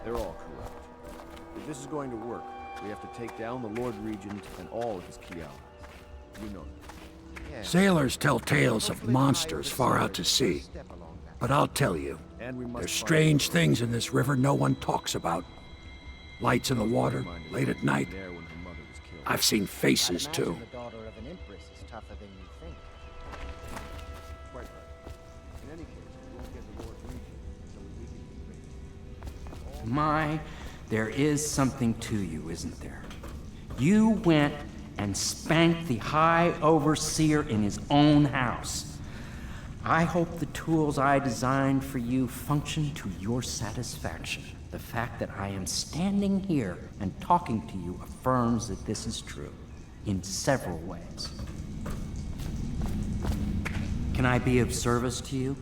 They're all corrupt. If this is going to work, we have to take down the Lord Regent and all of his key allies. You know them. Sailors tell tales of monsters far out to sea. But I'll tell you, there's strange things in this river no one talks about. Lights in the water, late at night. I've seen faces, too. The daughter of an empress is tougher than you think. Quite right. In any case, we won't get the Lord Regent until we weaken the My, there is something to you, isn't there? You went and spanked the High Overseer in his own house. I hope the tools I designed for you function to your satisfaction. The fact that I am standing here and talking to you affirms that this is true, in several ways. Can I be of service to you?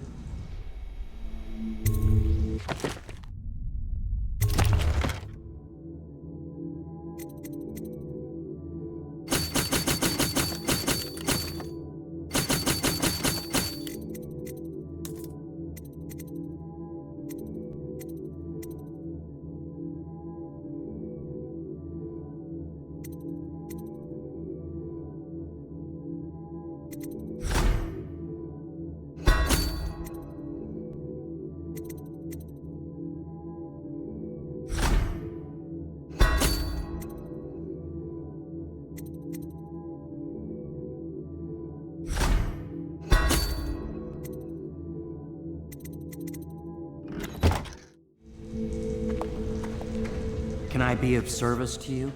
Can I be of service to you?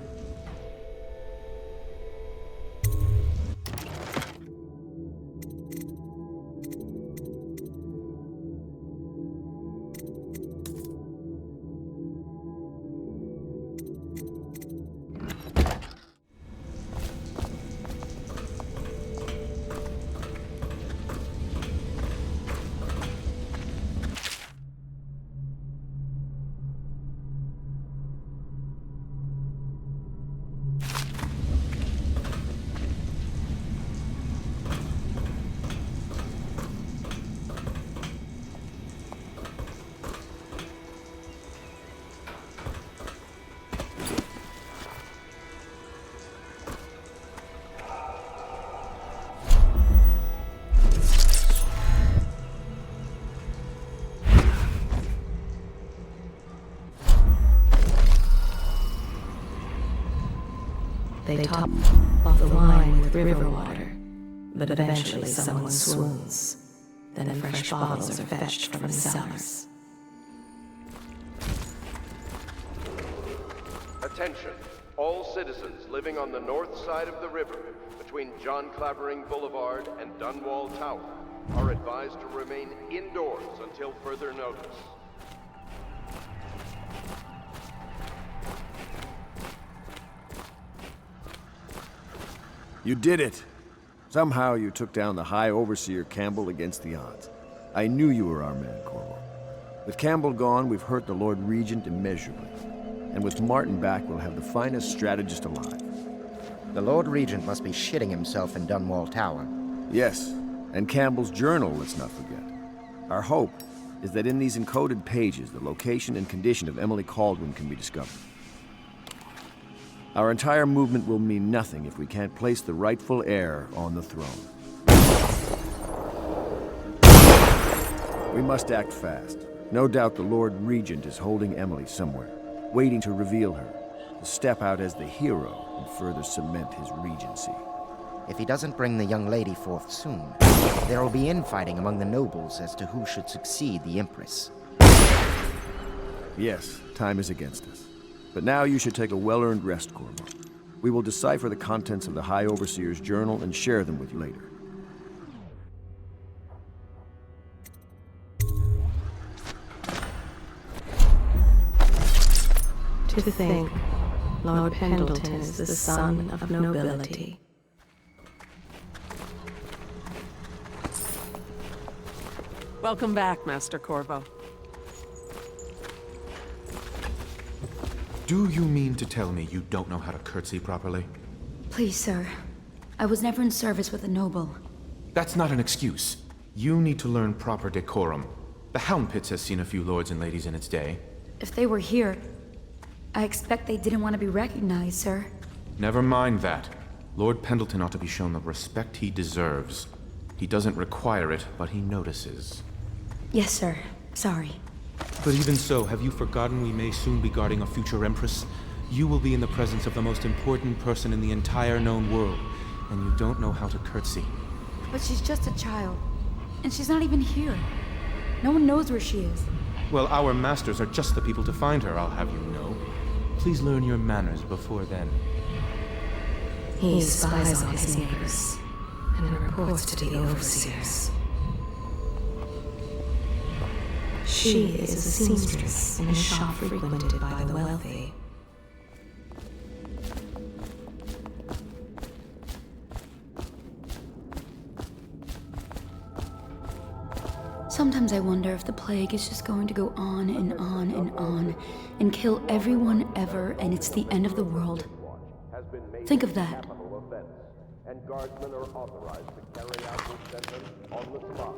They top off the wine with river water, but eventually someone swoons. Then fresh bottles are fetched from the cellars. Attention, all citizens living on the north side of the river, between John Clavering Boulevard and Dunwall Tower, are advised to remain indoors until further notice. You did it! Somehow you took down the High Overseer Campbell against the odds. I knew you were our man, Corvo. With Campbell gone, we've hurt the Lord Regent immeasurably. And with Martin back, we'll have the finest strategist alive. The Lord Regent must be shitting himself in Dunwall Tower. Yes, and Campbell's journal, let's not forget. Our hope is that in these encoded pages, the location and condition of Emily Kaldwin can be discovered. Our entire movement will mean nothing if we can't place the rightful heir on the throne. We must act fast. No doubt the Lord Regent is holding Emily somewhere, waiting to reveal her, to step out as the hero and further cement his regency. If he doesn't bring the young lady forth soon, there will be infighting among the nobles as to who should succeed the Empress. Yes, time is against us. But now you should take a well-earned rest, Corvo. We will decipher the contents of the High Overseer's journal and share them with you later. To think, Lord Pendleton is the son of nobility. Welcome back, Master Corvo. Do you mean to tell me you don't know how to curtsy properly? Please, sir. I was never in service with a noble. That's not an excuse. You need to learn proper decorum. The Hound Pits has seen a few lords and ladies in its day. If they were here, I expect they didn't want to be recognized, sir. Never mind that. Lord Pendleton ought to be shown the respect he deserves. He doesn't require it, but he notices. Yes, sir. Sorry. But even so, have you forgotten we may soon be guarding a future Empress? You will be in the presence of the most important person in the entire known world, and you don't know how to curtsy. But she's just a child. And she's not even here. No one knows where she is. Well, our masters are just the people to find her, I'll have you know. Please learn your manners before then. He spies on his neighbors and reports to the overseers. She is a seamstress in a shop frequented by the wealthy. Sometimes I wonder if the plague is just going to go on and on and on and kill everyone ever, and it's the end of the world. Think of that. And guardsmen are authorized to carry out this sentence on the spot.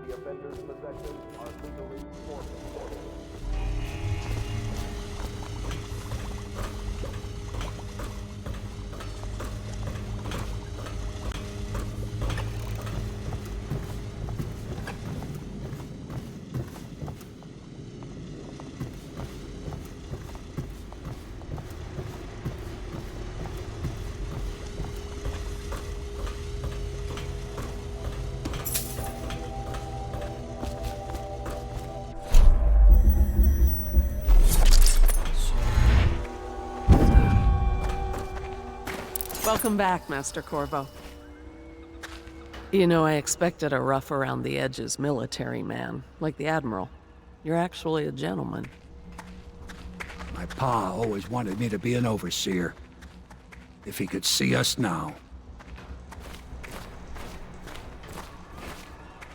The offender's possessions are legally forfeited. Welcome back, Master Corvo. You know, I expected a rough around the edges military man, like the Admiral. You're actually a gentleman. My pa always wanted me to be an overseer. If he could see us now.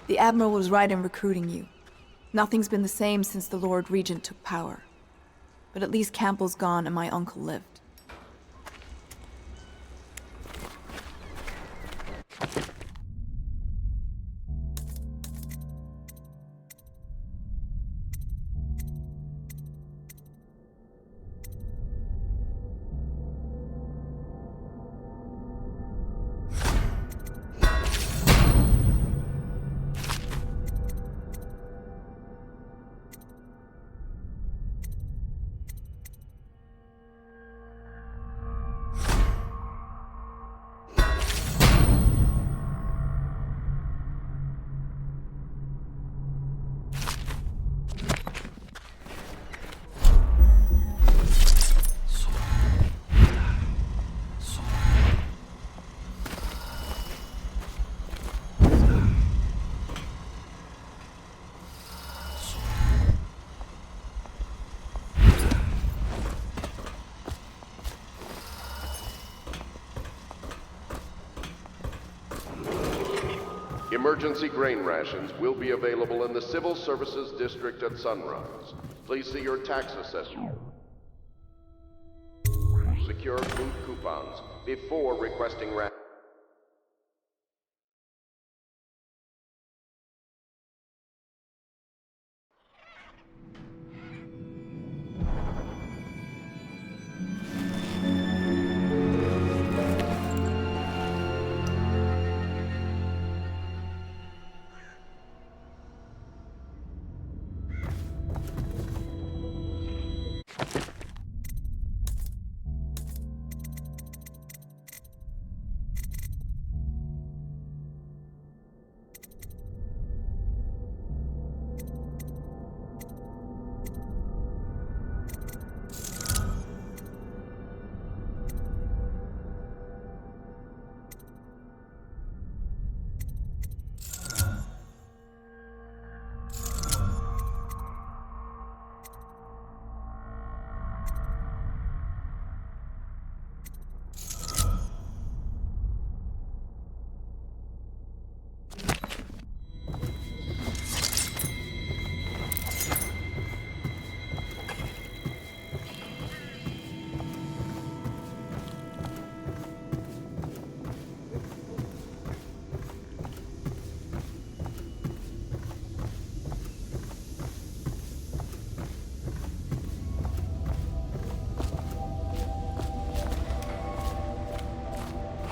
The Admiral was right in recruiting you. Nothing's been the same since the Lord Regent took power. But at least Campbell's gone and my uncle lived. Emergency grain rations will be available in the Civil Services District at sunrise. Please see your tax assessor. Secure food coupons before requesting rations.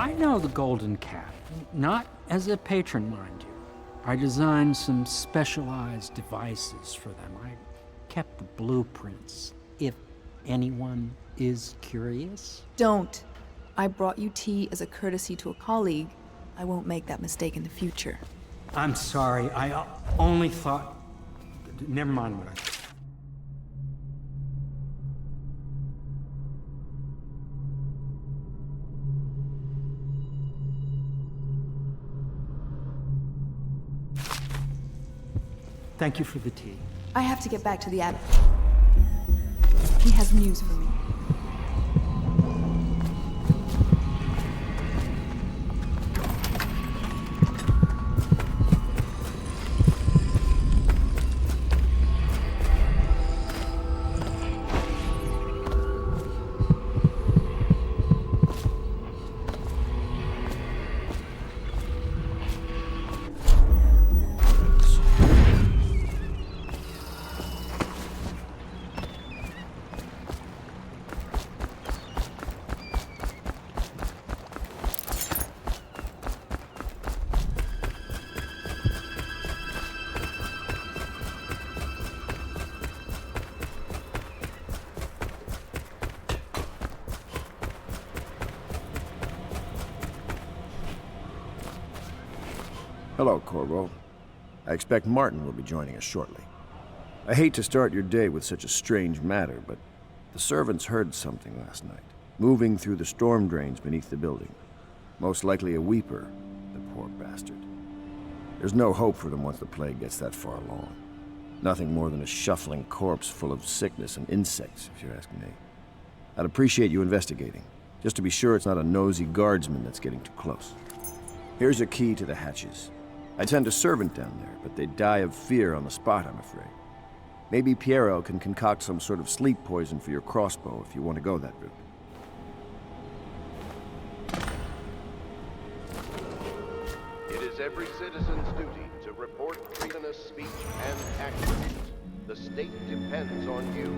I know the Golden Cat. Not as a patron, mind you. I designed some specialized devices for them. I kept the blueprints, if anyone is curious. Don't. I brought you tea as a courtesy to a colleague. I won't make that mistake in the future. I'm sorry, I only thought... Never mind what I... Thank you for the tea. I have to get back to the abbot. He has news for me. Hello, Corvo. I expect Martin will be joining us shortly. I hate to start your day with such a strange matter, but the servants heard something last night, moving through the storm drains beneath the building. Most likely a weeper, the poor bastard. There's no hope for them once the plague gets that far along. Nothing more than a shuffling corpse full of sickness and insects, if you ask me. I'd appreciate you investigating, just to be sure it's not a nosy guardsman that's getting too close. Here's a key to the hatches. I'd send a servant down there, but they'd die of fear on the spot, I'm afraid. Maybe Piero can concoct some sort of sleep poison for your crossbow if you want to go that route. It is every citizen's duty to report treasonous speech and actions. The state depends on you.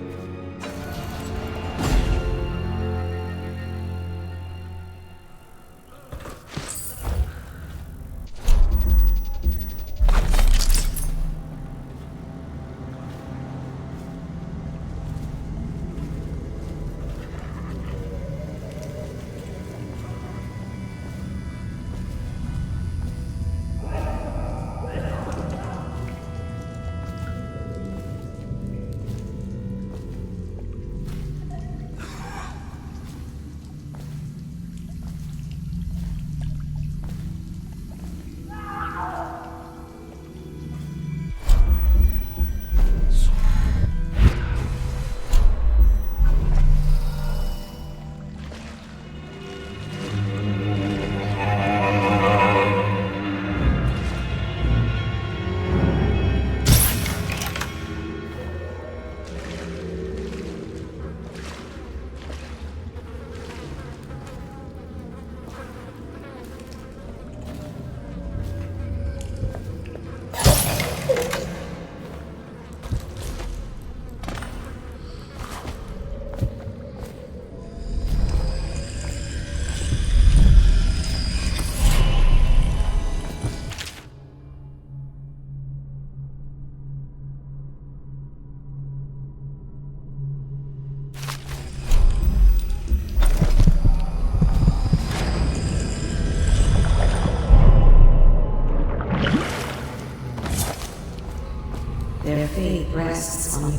Their fate rests on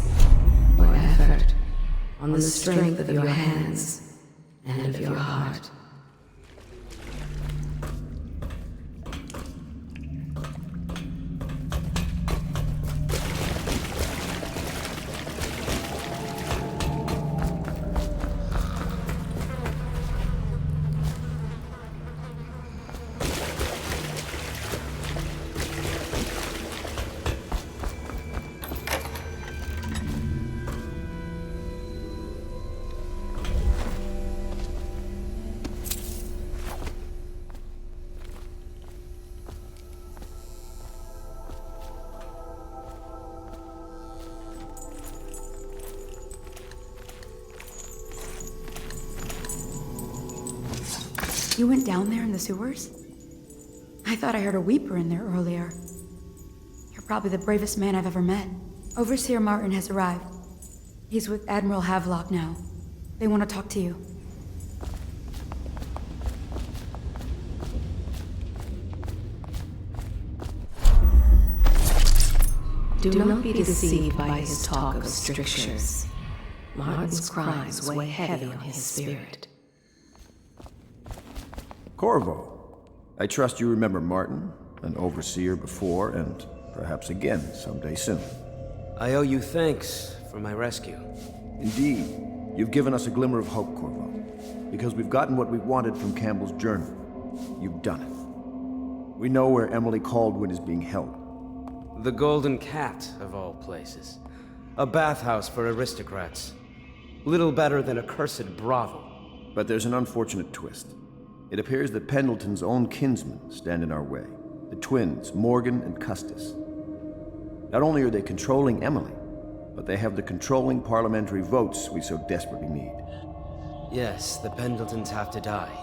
your effort, on the strength of your hands and of your heart. You went down there in the sewers? I thought I heard a weeper in there earlier. You're probably the bravest man I've ever met. Overseer Martin has arrived. He's with Admiral Havelock now. They want to talk to you. Do not be deceived by his talk of strictures. Martin's crimes weigh heavy on his spirit. Corvo, I trust you remember Martin, an overseer before, and perhaps again someday soon. I owe you thanks for my rescue. Indeed, you've given us a glimmer of hope, Corvo, because we've gotten what we wanted from Campbell's journal. You've done it. We know where Emily Caldwin is being held. The Golden Cat, of all places. A bathhouse for aristocrats. Little better than a cursed brothel. But there's an unfortunate twist. It appears that Pendleton's own kinsmen stand in our way. The twins, Morgan and Custis. Not only are they controlling Emily, but they have the controlling parliamentary votes we so desperately need. Yes, the Pendletons have to die.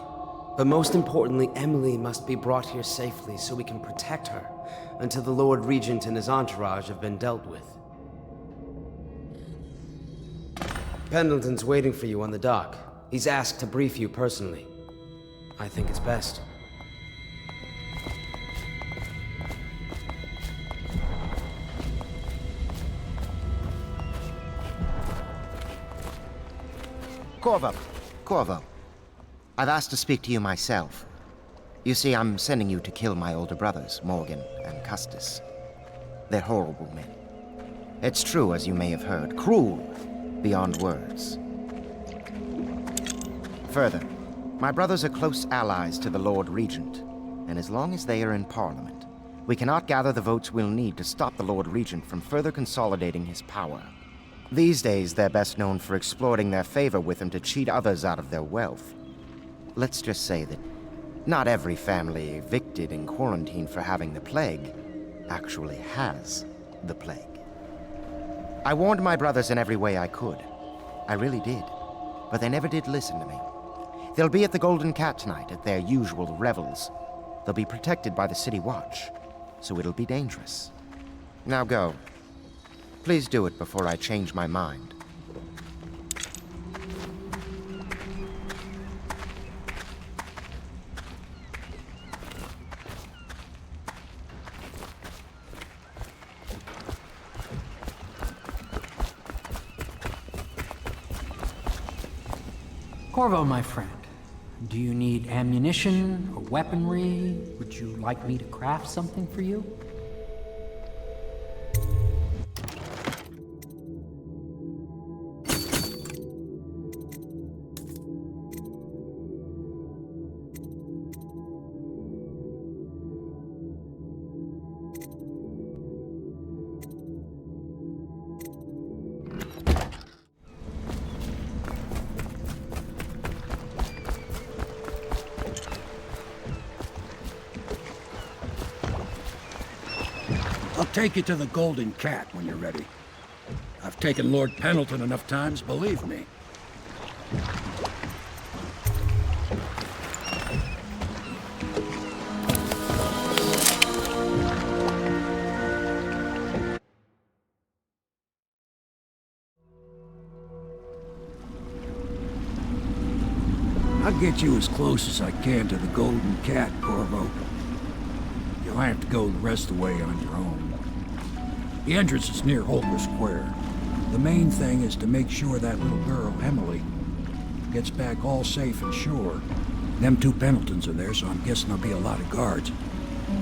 But most importantly, Emily must be brought here safely so we can protect her until the Lord Regent and his entourage have been dealt with. Pendleton's waiting for you on the dock. He's asked to brief you personally. I think it's best. Corvo. I've asked to speak to you myself. You see, I'm sending you to kill my older brothers, Morgan and Custis. They're horrible men. It's true, as you may have heard, cruel beyond words. Further, my brothers are close allies to the Lord Regent, and as long as they are in Parliament, we cannot gather the votes we'll need to stop the Lord Regent from further consolidating his power. These days, they're best known for exploiting their favor with him to cheat others out of their wealth. Let's just say that not every family evicted and quarantined for having the plague actually has the plague. I warned my brothers in every way I could. I really did. But they never did listen to me. They'll be at the Golden Cat tonight at their usual revels. They'll be protected by the City Watch, so it'll be dangerous. Now go. Please do it before I change my mind. Corvo, my friend, do you need ammunition or weaponry? Would you like me to craft something for you? I'll take you to the Golden Cat when you're ready. I've taken Lord Pendleton enough times, believe me. I'll get you as close as I can to the Golden Cat, Corvo. You'll have to go the rest of the way on your own. The entrance is near Holker Square. The main thing is to make sure that little girl, Emily, gets back all safe and sure. Them two Pendletons are there, so I'm guessing there'll be a lot of guards.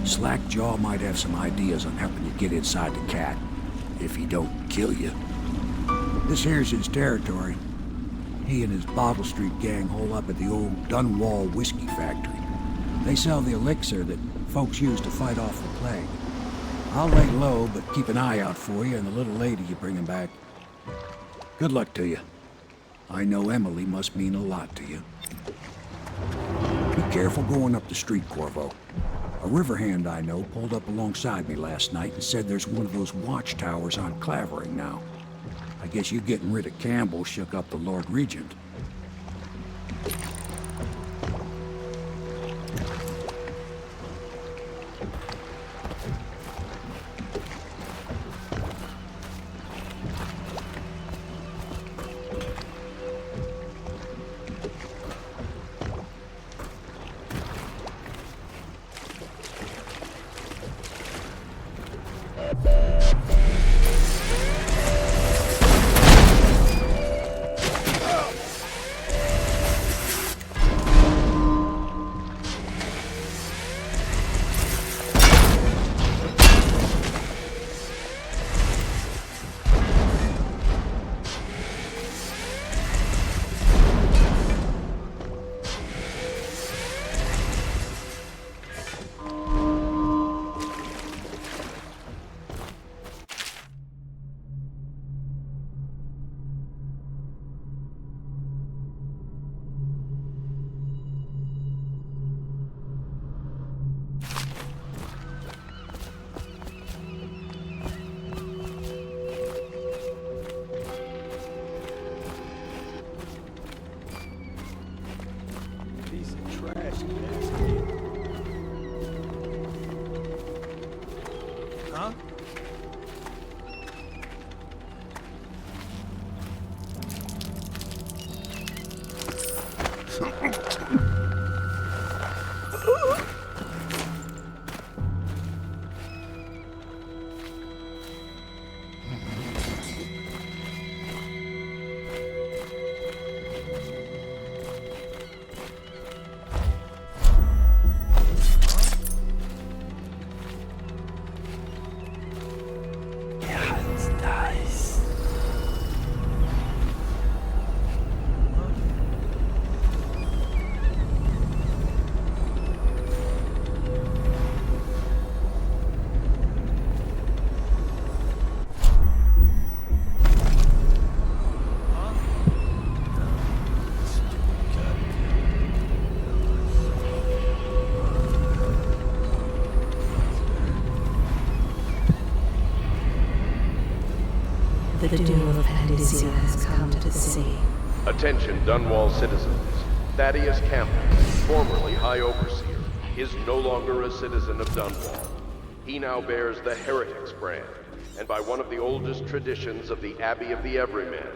SlackJaw might have some ideas on helping you get inside the cat, if he don't kill you. This here's his territory. He and his Bottle Street gang hole up at the old Dunwall whiskey factory. They sell the elixir that folks use to fight off the plague. I'll lay low, but keep an eye out for you and the little lady you're bringing back. Good luck to you. I know Emily must mean a lot to you. Be careful going up the street, Corvo. A river hand I know pulled up alongside me last night and said there's one of those watchtowers on Clavering now. I guess you getting rid of Campbell shook up the Lord Regent. Huh? The doom of Pandisia has come to the sea. Attention, Dunwall citizens. Thaddeus Campbell, formerly High Overseer, is no longer a citizen of Dunwall. He now bears the Heretics brand, and by one of the oldest traditions of the Abbey of the Everyman,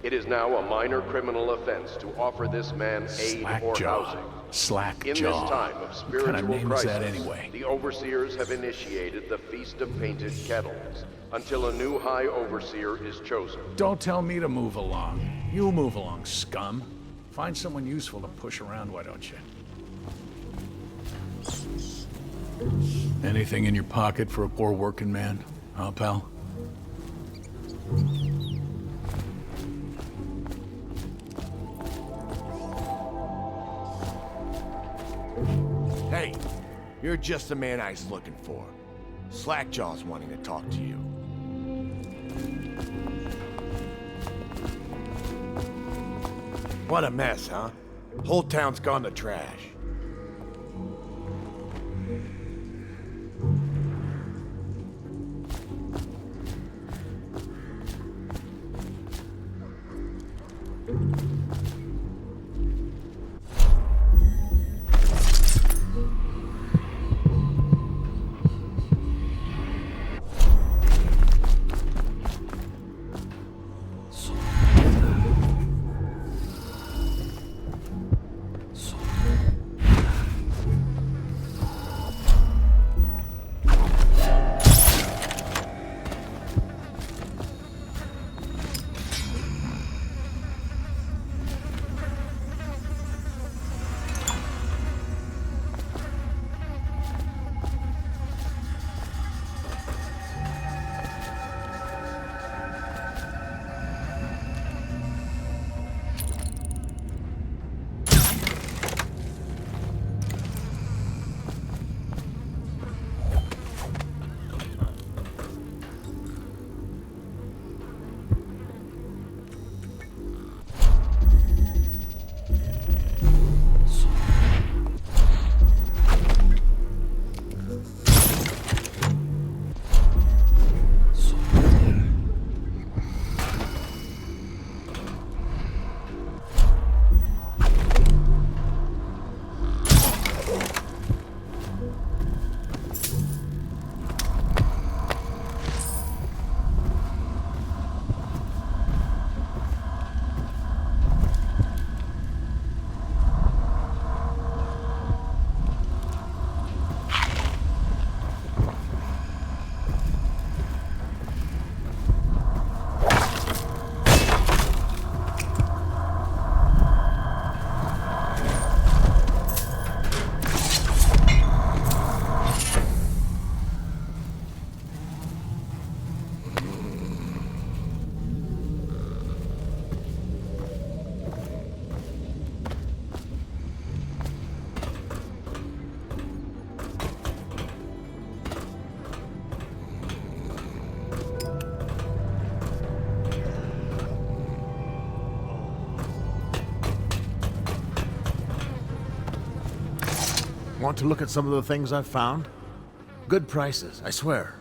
it is now a minor criminal offense to offer this man aid or housing. SlackJaw. In this time of spiritual crisis, anyway? the Overseers have initiated the Feast of Painted Kettles, until a new High Overseer is chosen. Don't tell me to move along. You move along, scum. Find someone useful to push around, why don't you? Anything in your pocket for a poor working man? Huh, pal? Hey, you're just the man I was looking for. SlackJaw's wanting to talk to you. What a mess, huh? Whole town's gone to trash. Want to look at some of the things I've found? Good prices, I swear.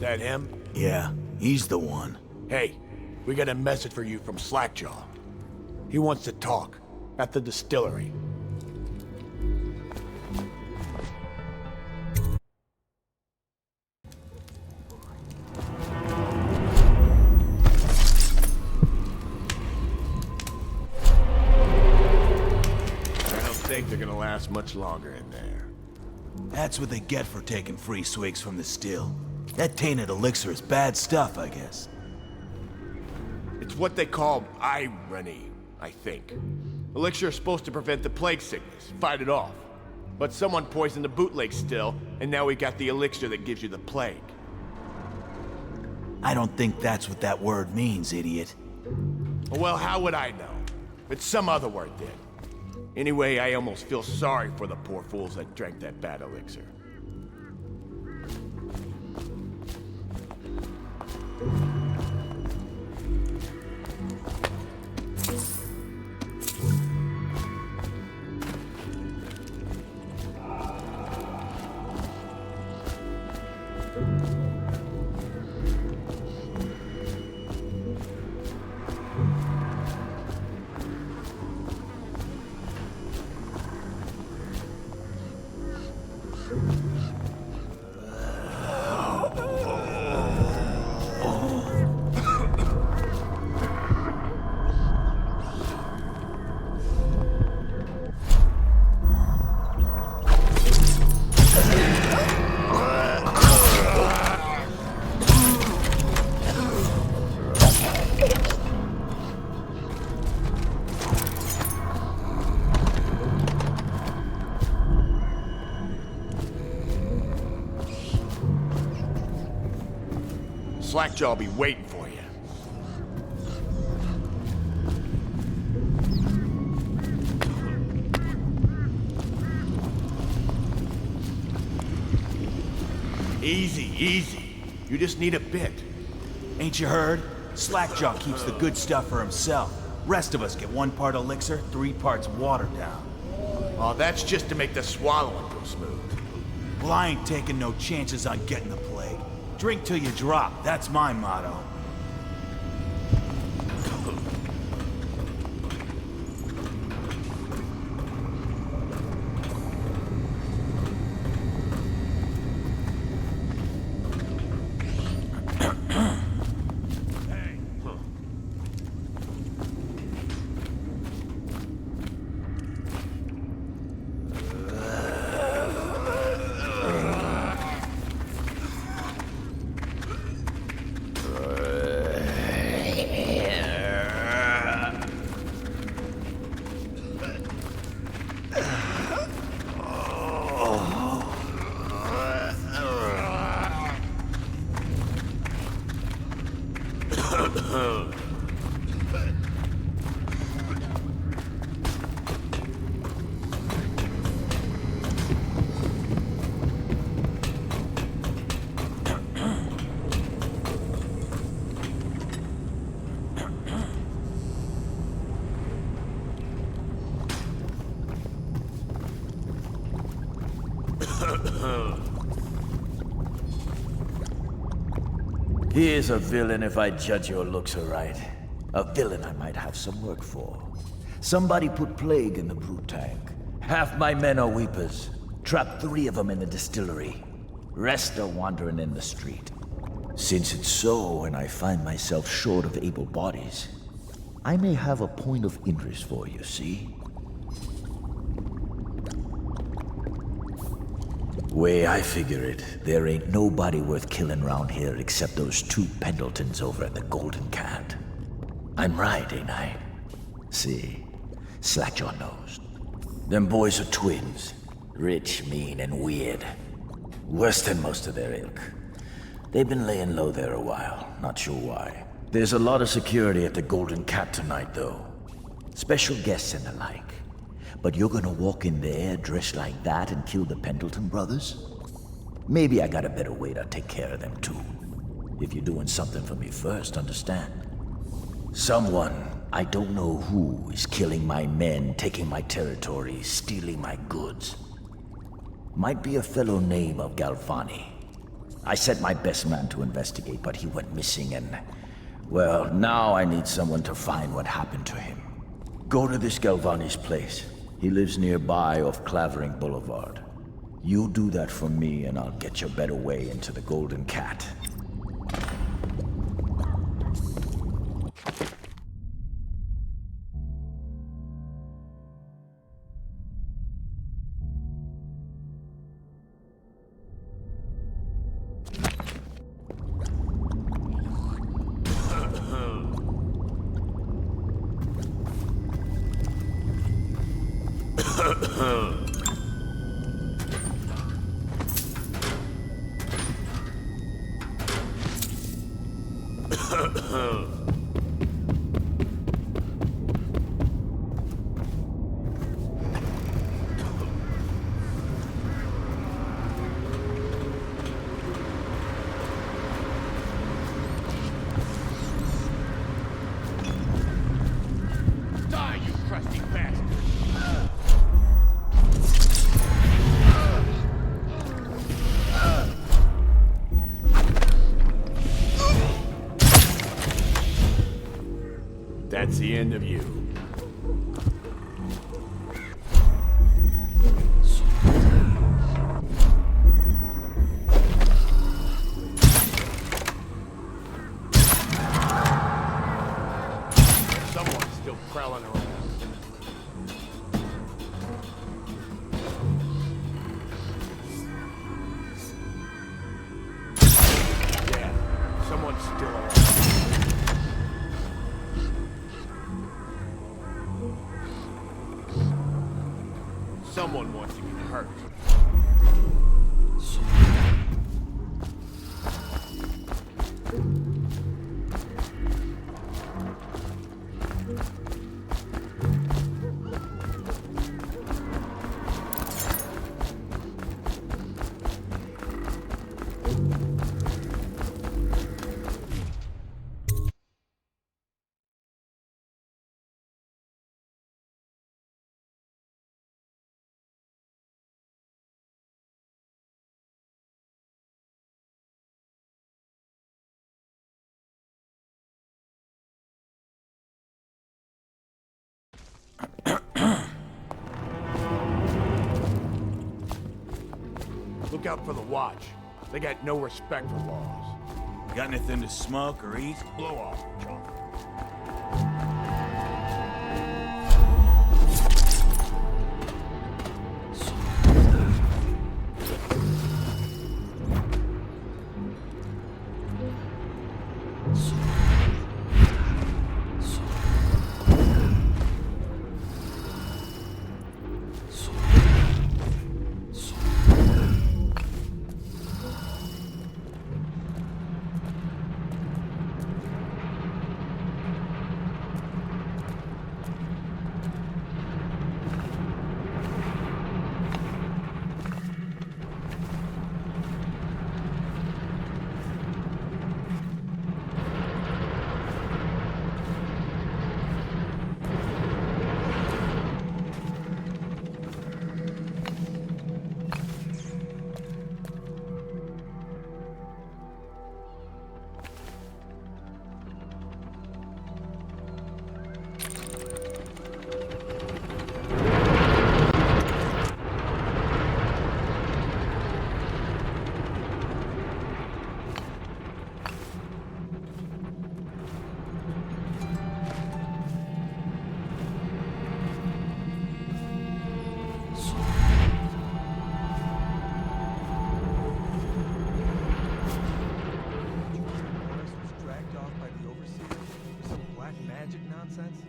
That him? Yeah, he's the one. Hey, we got a message for you from SlackJaw. He wants to talk. At the distillery. I don't think they're gonna last much longer in there. That's what they get for taking free swigs from the still. That tainted elixir is bad stuff, I guess. It's what they call irony, I think. Elixir is supposed to prevent the plague sickness, fight it off. But someone poisoned the bootleg still, and now we got the elixir that gives you the plague. I don't think that's what that word means, idiot. Well, how would I know? It's some other word then. Anyway, I almost feel sorry for the poor fools that drank that bad elixir. SlackJaw will be waiting for you. Easy, easy. You just need a bit. Ain't you heard? SlackJaw keeps the good stuff for himself. Rest of us get 1 part elixir, 3 parts water down. Oh, that's just to make the swallowing go smooth. Well, I ain't taking no chances on getting the plague. Drink till you drop, that's my motto. He is a villain if I judge your looks aright. A villain I might have some work for. Somebody put plague in the brew tank. Half my men are weepers. Trapped 3 of them in the distillery. Rest are wandering in the street. Since it's so, and I find myself short of able bodies, I may have a point of interest for you, see? Way I figure it, there ain't nobody worth killing round here except those 2 Pendletons over at the Golden Cat. I'm right, ain't I? See, SlackJaw knows. Them boys are twins. Rich, mean, and weird. Worse than most of their ilk. They've been laying low there a while, not sure why. There's a lot of security at the Golden Cat tonight, though. Special guests and the like. But you're gonna walk in there dressed like that and kill the Pendleton brothers? Maybe I got a better way to take care of them too. If you're doing something for me first, understand? Someone, I don't know who, is killing my men, taking my territory, stealing my goods. Might be a fellow named of Galvani. I sent my best man to investigate, but he went missing and... well, now I need someone to find what happened to him. Go to this Galvani's place. He lives nearby off Clavering Boulevard. You do that for me and I'll get you a better way into the Golden Cat. That's the end of you. Someone's still prowling around. Yeah, someone's still around. Someone wants to get hurt. Look out for the Watch. They got no respect for laws. Got anything to smoke or eat? Blow off, chunk.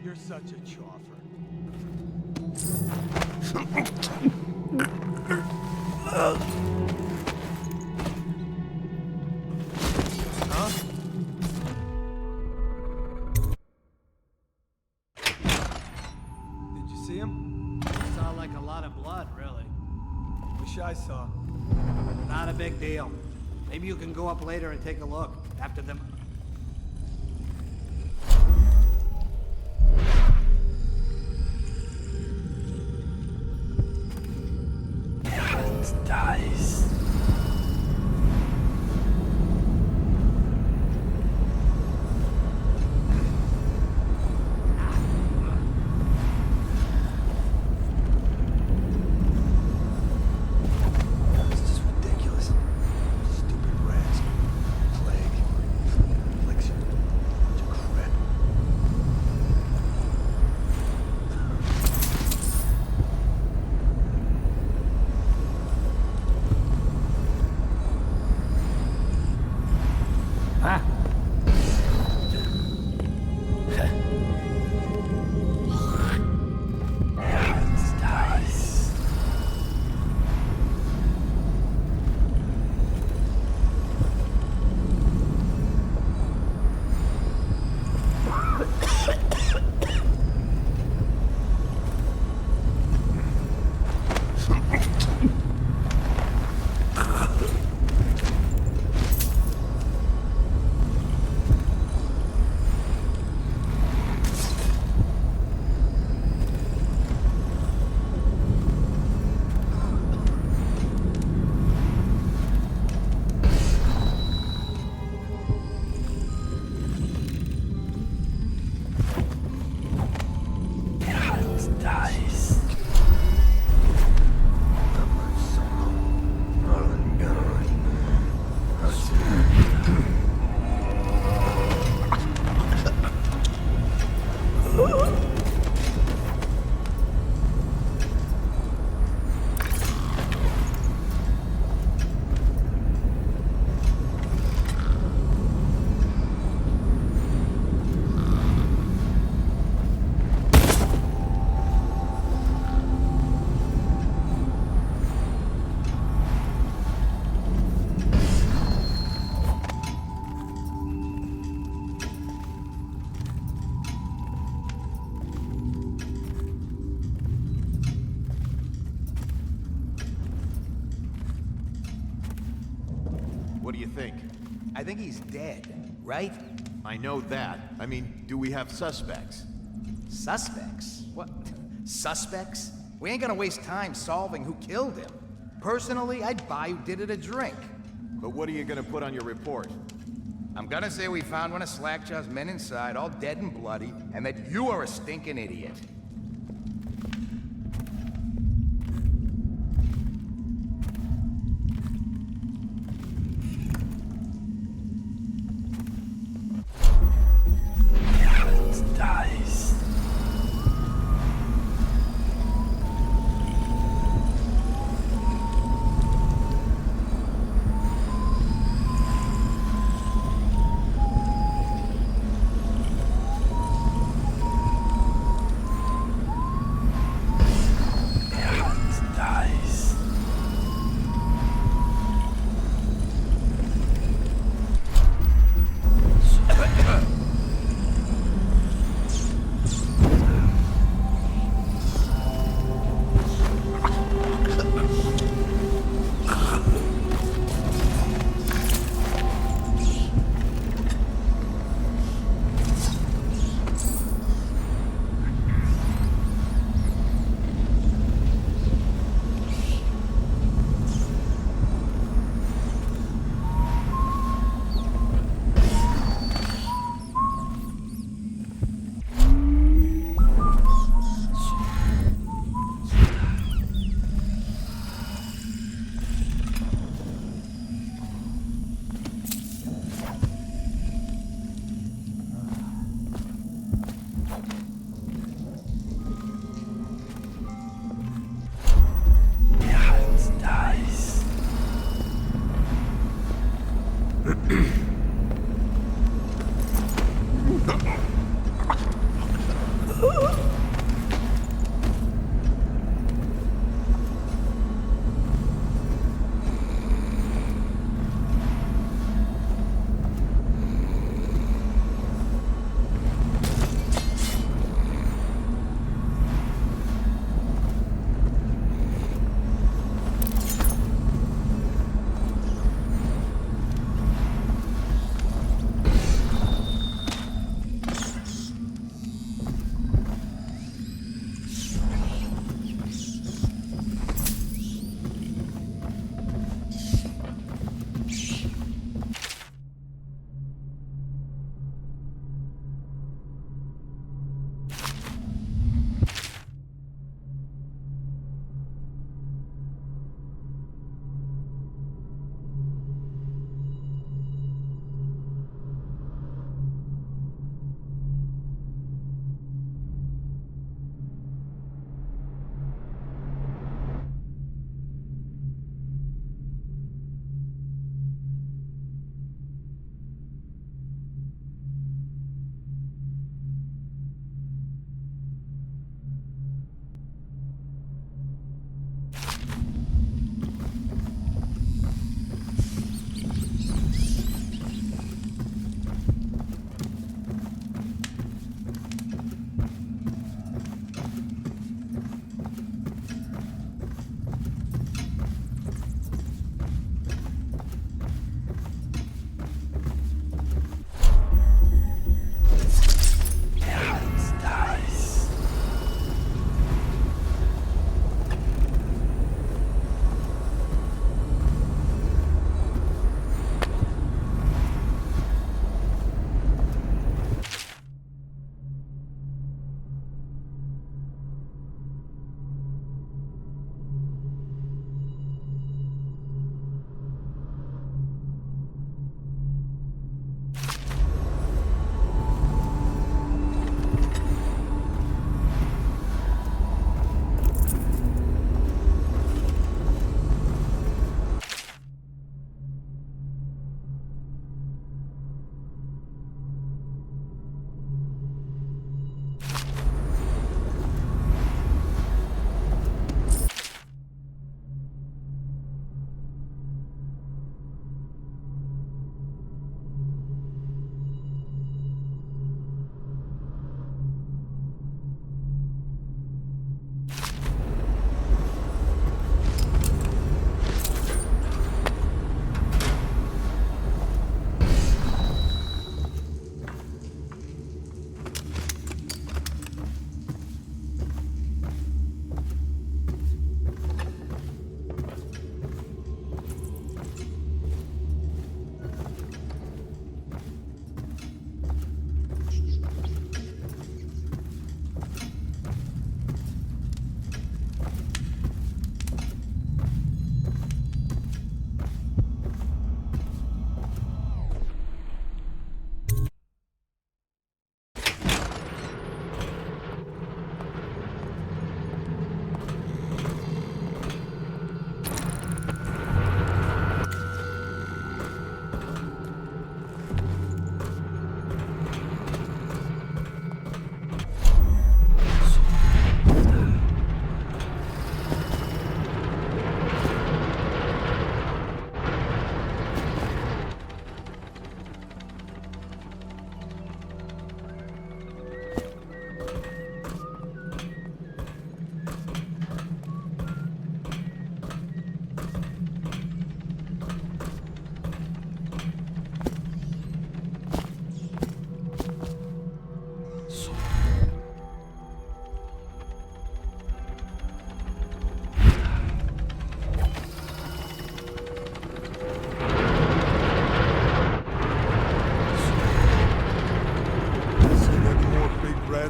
You're such a choffer. Huh? Did you see him? Saw like a lot of blood, really. Wish I saw. Not a big deal. Maybe you can go up later and take a look after them. Dies. Huh? What do you think? I think he's dead, right? I know that. I mean, do we have suspects? Suspects? What? Suspects? We ain't gonna waste time solving who killed him. Personally, I'd buy who did it a drink. But what are you gonna put on your report? I'm gonna say we found one of SlackJaw's men inside, all dead and bloody, and that you are a stinking idiot.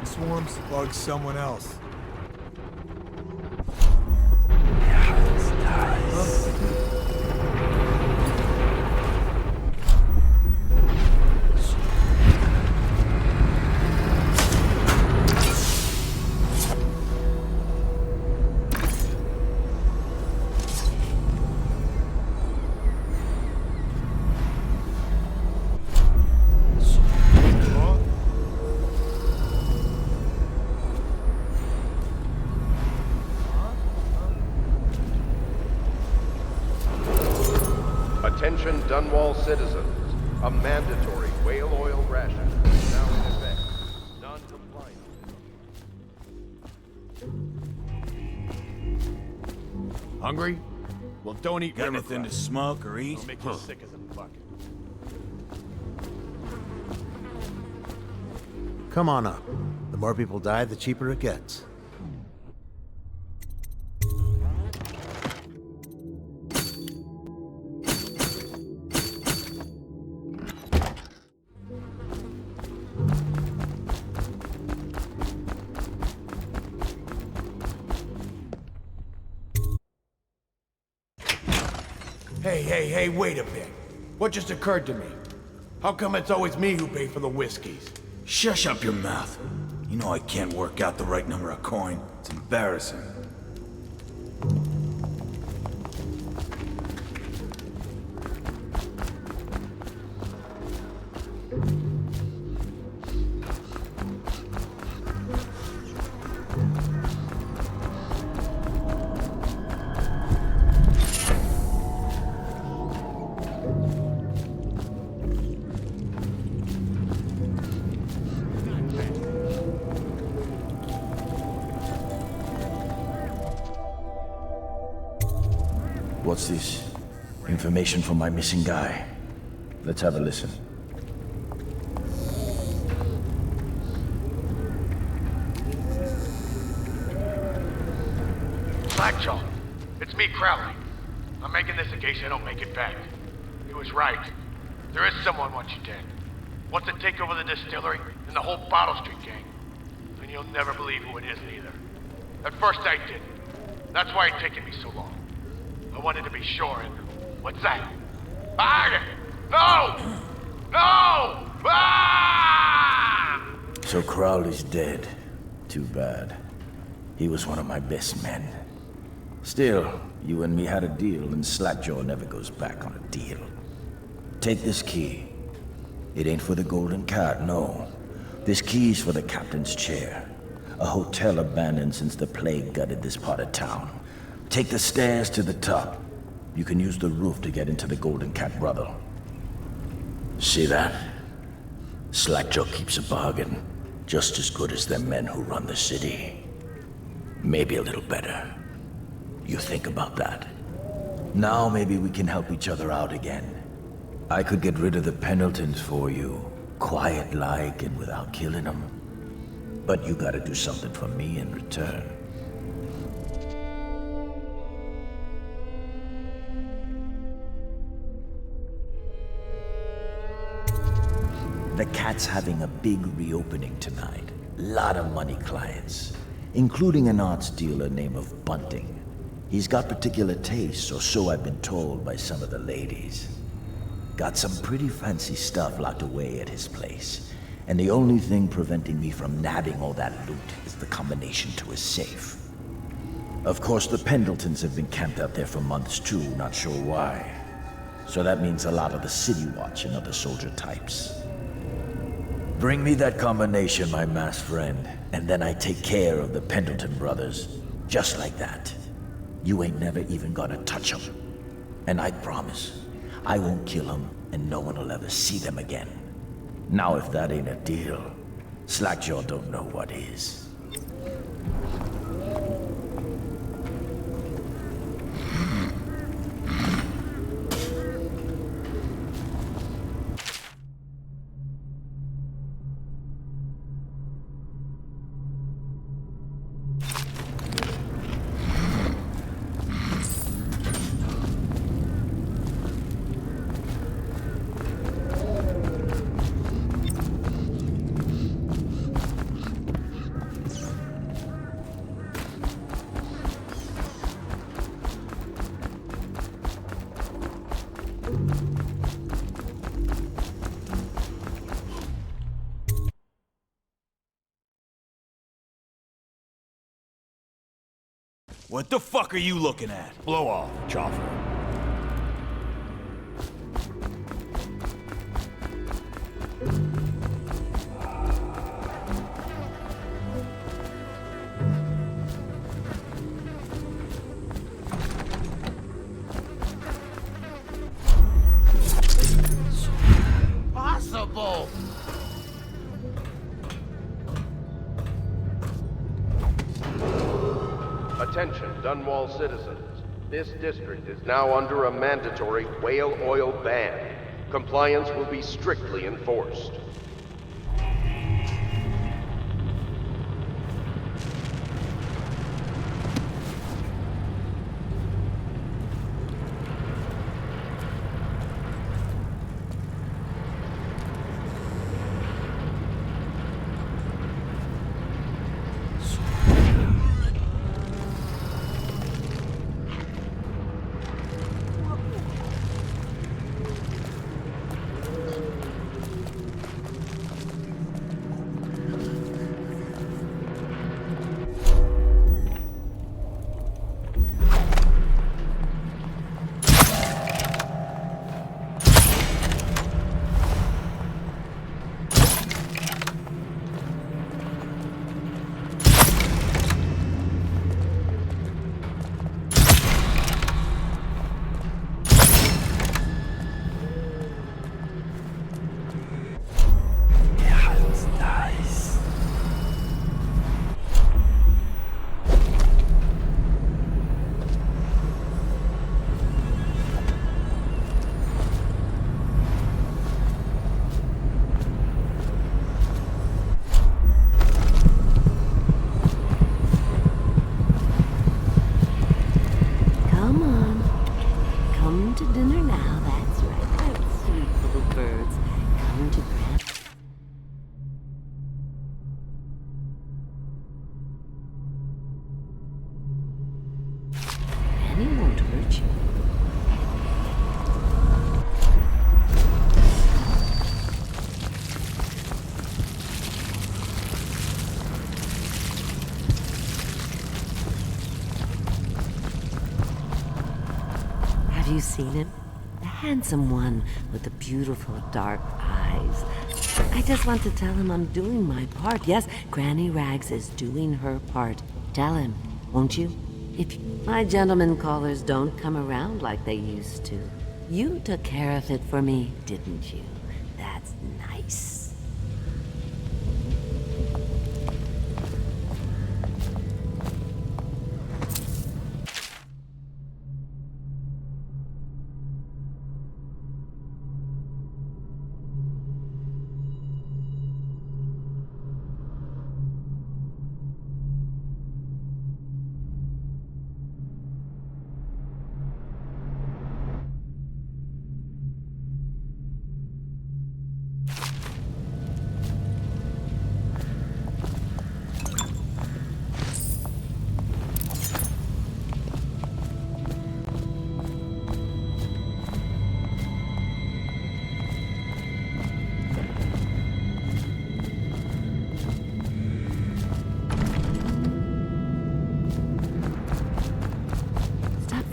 swarms? Bug someone else. Attention Dunwall citizens. A mandatory whale oil ration is now in effect. Non-compliant. Hungry? Well, don't eat Got anything to smoke or eat? It'll make you sick as a bucket. Come on up. The more people die, the cheaper it gets. Hey, wait a bit. What just occurred to me? How come it's always me who pay for the whiskeys? Shush up your mouth. You know I can't work out the right number of coin. It's embarrassing. What's this? Information from my missing guy. Let's have a listen. SlackJaw, it's me, Crowley. I'm making this in case I don't make it back. He was right. There is someone wants you dead. Wants to take over the distillery and the whole Bottle Street gang. And you'll never believe who it is either. At first I didn't. That's why it's taken me so long. I wanted to be sure, and what's that? No! No! Ah! So Crowley's dead. Too bad. He was one of my best men. Still, you and me had a deal, and SlackJaw never goes back on a deal. Take this key. It ain't for the Golden Cat, no. This key's for the captain's chair. A hotel abandoned since the plague gutted this part of town. Take the stairs to the top. You can use the roof to get into the Golden Cat brothel. See that? SlackJaw keeps a bargain. Just as good as the men who run the city. Maybe a little better. You think about that. Now maybe we can help each other out again. I could get rid of the Pendletons for you. Quiet-like and without killing them. But you gotta do something for me in return. The Cat's having a big reopening tonight. Lot of money clients, including an arts dealer named of Bunting. He's got particular tastes, or so I've been told by some of the ladies. Got some pretty fancy stuff locked away at his place, and the only thing preventing me from nabbing all that loot is the combination to his safe. Of course, the Pendletons have been camped out there for months too, not sure why. So that means a lot of the City Watch and other soldier types. Bring me that combination, my masked friend, and then I take care of the Pendleton brothers. Just like that. You ain't never even gonna touch them. And I promise, I won't kill them, and no one will ever see them again. Now if that ain't a deal, SlackJaw don't know what is. What the fuck are you looking at? Blow off, Chopper. Possible! Attention, Dunwall citizens. This district is now under a mandatory whale oil ban. Compliance will be strictly enforced. Have you seen him? The handsome one with the beautiful dark eyes. I just want to tell him I'm doing my part. Yes, Granny Rags is doing her part. Tell him, won't you? If my gentlemen callers don't come around like they used to. You took care of it for me, didn't you? That's nice.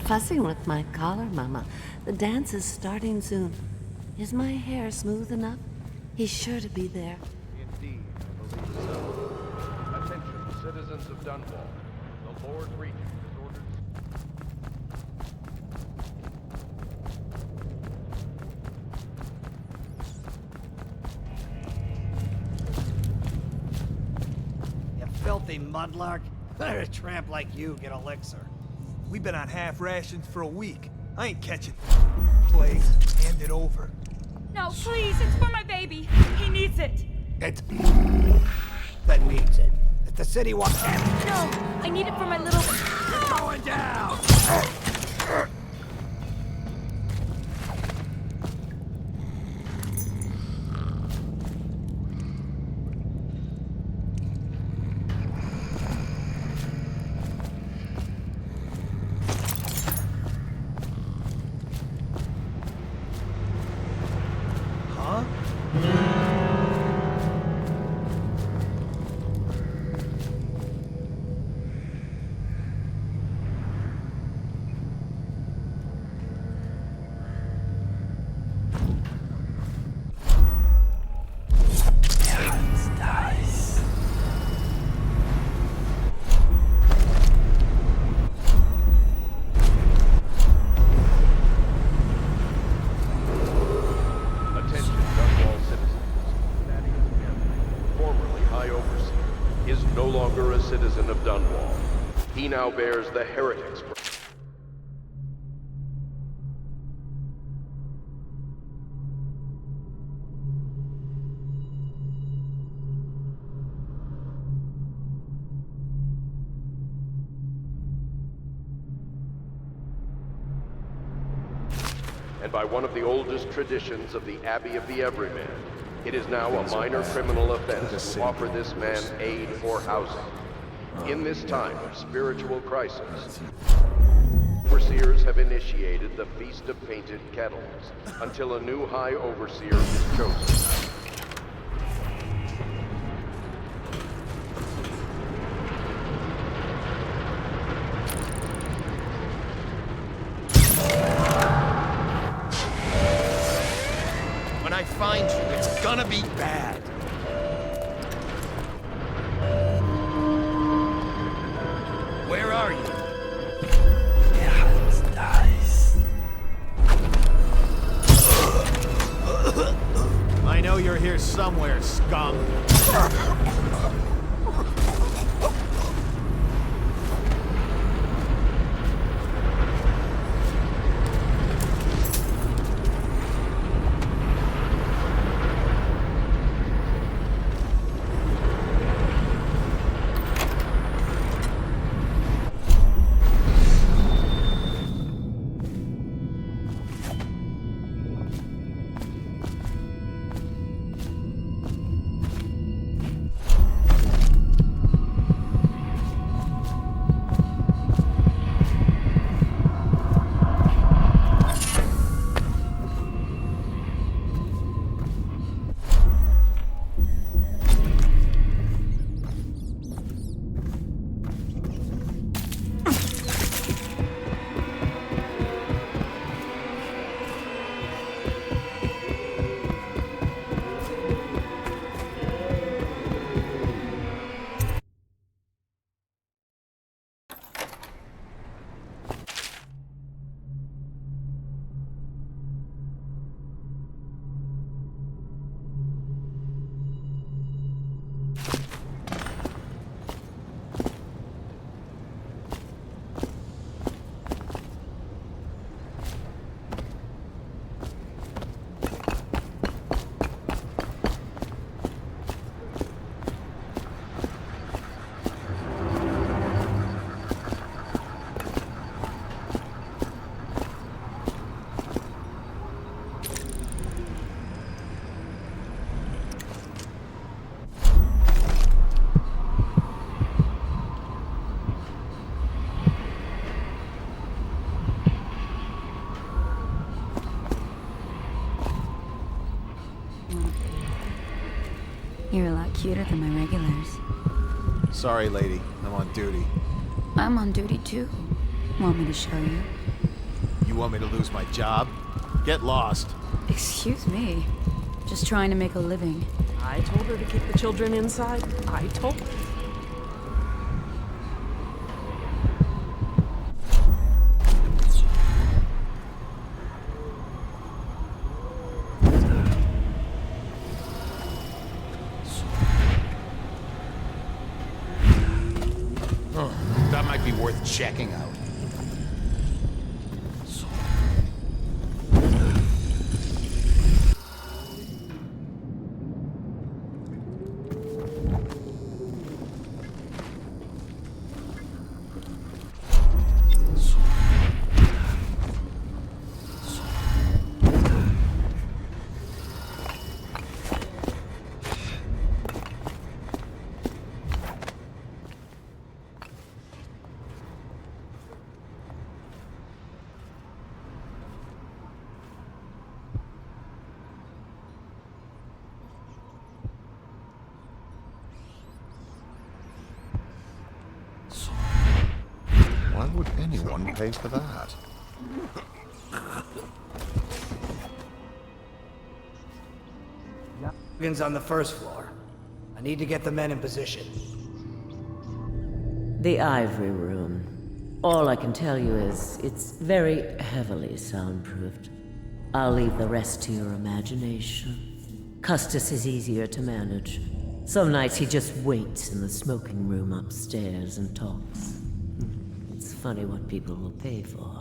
Fussing with my collar, Mama. The dance is starting soon. Is my hair smooth enough? He's sure to be there. Indeed, I believe so. Attention, citizens of Dunwall. The Lord Regent has ordered... You filthy mudlark. Let a tramp like you get elixir. We've been on half rations for a week. I ain't catching plague. Hand it over. No, please, it's for my baby. He needs it. That needs it. If the city wants it. No, I need it for my little... You're going down! no longer a citizen of Dunwall. He now bears the Heretic's. And by one of the oldest traditions of the Abbey of the Everyman, it is now a minor criminal offense to offer this man aid or housing. In this time of spiritual crisis, overseers have initiated the Feast of Painted Kettles until a new High Overseer is chosen. When I find you, it's gonna be bad. Where are you? I know you're here somewhere, scum. You're a lot cuter than my regulars. Sorry, lady. I'm on duty. I'm on duty too. Want me to show you? You want me to lose my job? Get lost. Excuse me. Just trying to make a living. I told her to keep the children inside. I told her. That might be worth checking out. Why would anyone pay for that? Organs on the first floor. I need to get the men in position. The Ivory Room. All I can tell you is it's very heavily soundproofed. I'll leave the rest to your imagination. Custis is easier to manage. Some nights he just waits in the smoking room upstairs and talks. It's funny what people will pay for.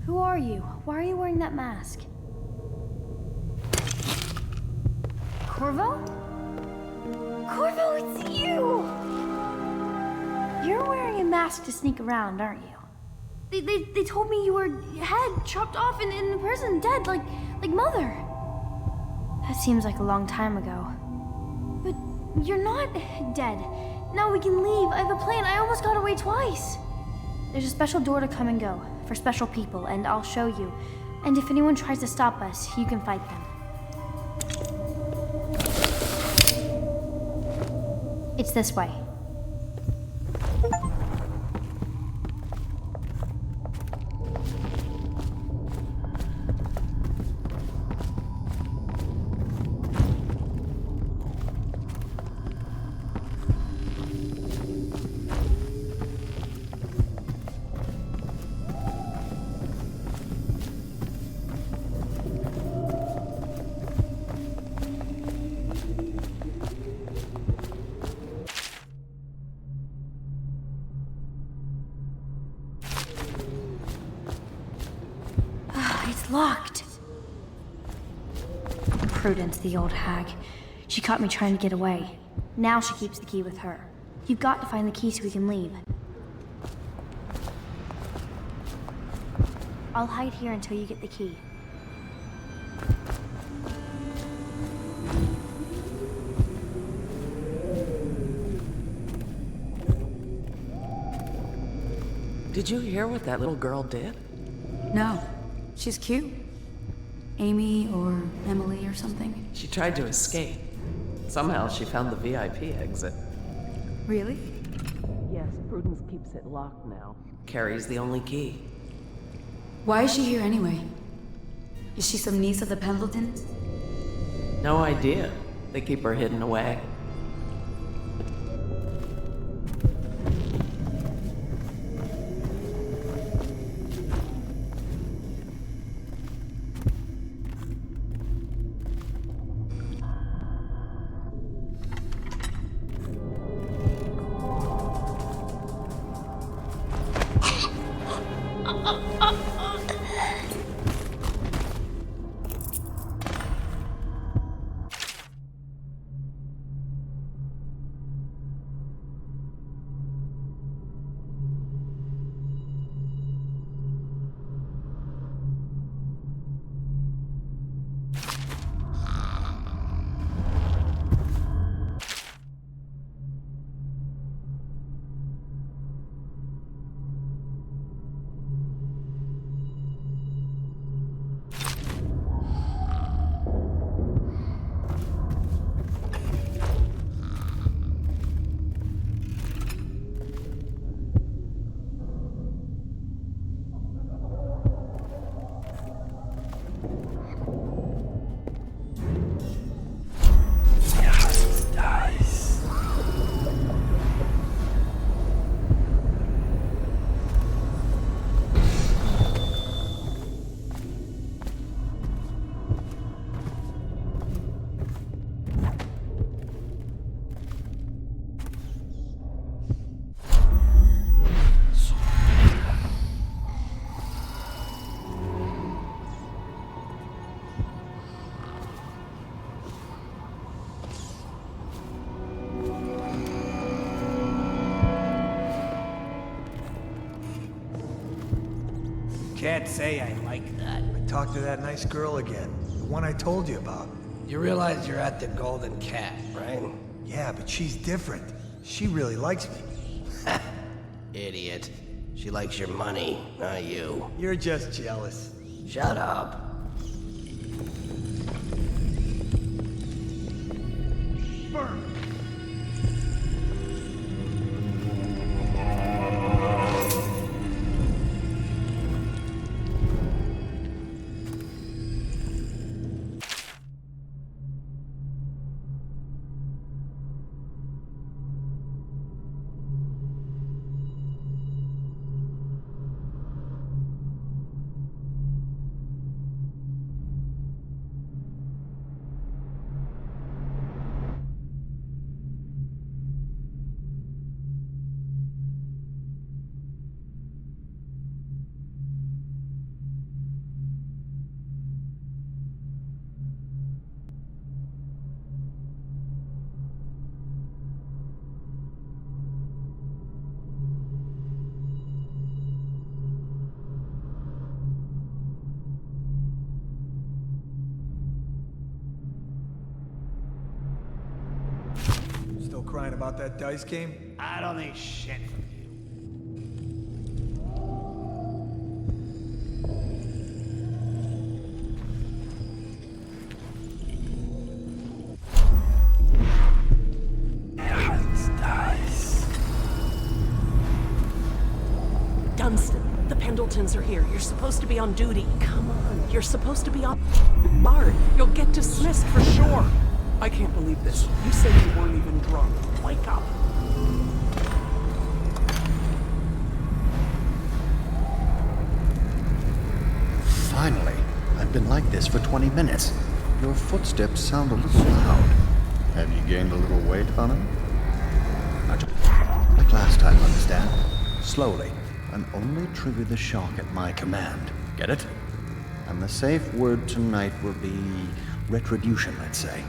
Who are you? Why are you wearing that mask? Corvo? Corvo, it's you! You're wearing a mask to sneak around, aren't you? They told me you were head chopped off in the prison, dead, like Mother. That seems like a long time ago. But you're not dead. Now we can leave. I have a plan. I almost got away twice. There's a special door to come and go for special people, and I'll show you. And if anyone tries to stop us, you can fight them. It's this way. Locked. Prudence, the old hag. She caught me trying to get away. Now she keeps the key with her. You've got to find the key so we can leave. I'll hide here until you get the key. Did you hear what that little girl did? No. She's cute. Amy or Emily or something. She tried to escape. Somehow she found the VIP exit. Really? Yes, Prudence keeps it locked now. Carries the only key. Why is she here anyway? Is she some niece of the Pendletons? No idea. They keep her hidden away. can't say I like that. I talked to that nice girl again. The one I told you about. You realize you're at the Golden Cat, right? Yeah, but she's different. She really likes me. Idiot. She likes your money, not you. You're just jealous. Shut up. Burn. Still crying about that dice game? I don't think shit from you. Dunstan, the Pendletons are here. You're supposed to be on duty. Come on, you're supposed to be on... Bart, you'll get dismissed for sure. I can't believe this. You said you weren't even drunk. Wake up. Finally. I've been like this for 20 minutes. Your footsteps sound a little loud. Have you gained a little weight on them? Like last time, understand? Slowly, and only trigger the shock at my command. Get it? And the safe word tonight will be retribution, let's say.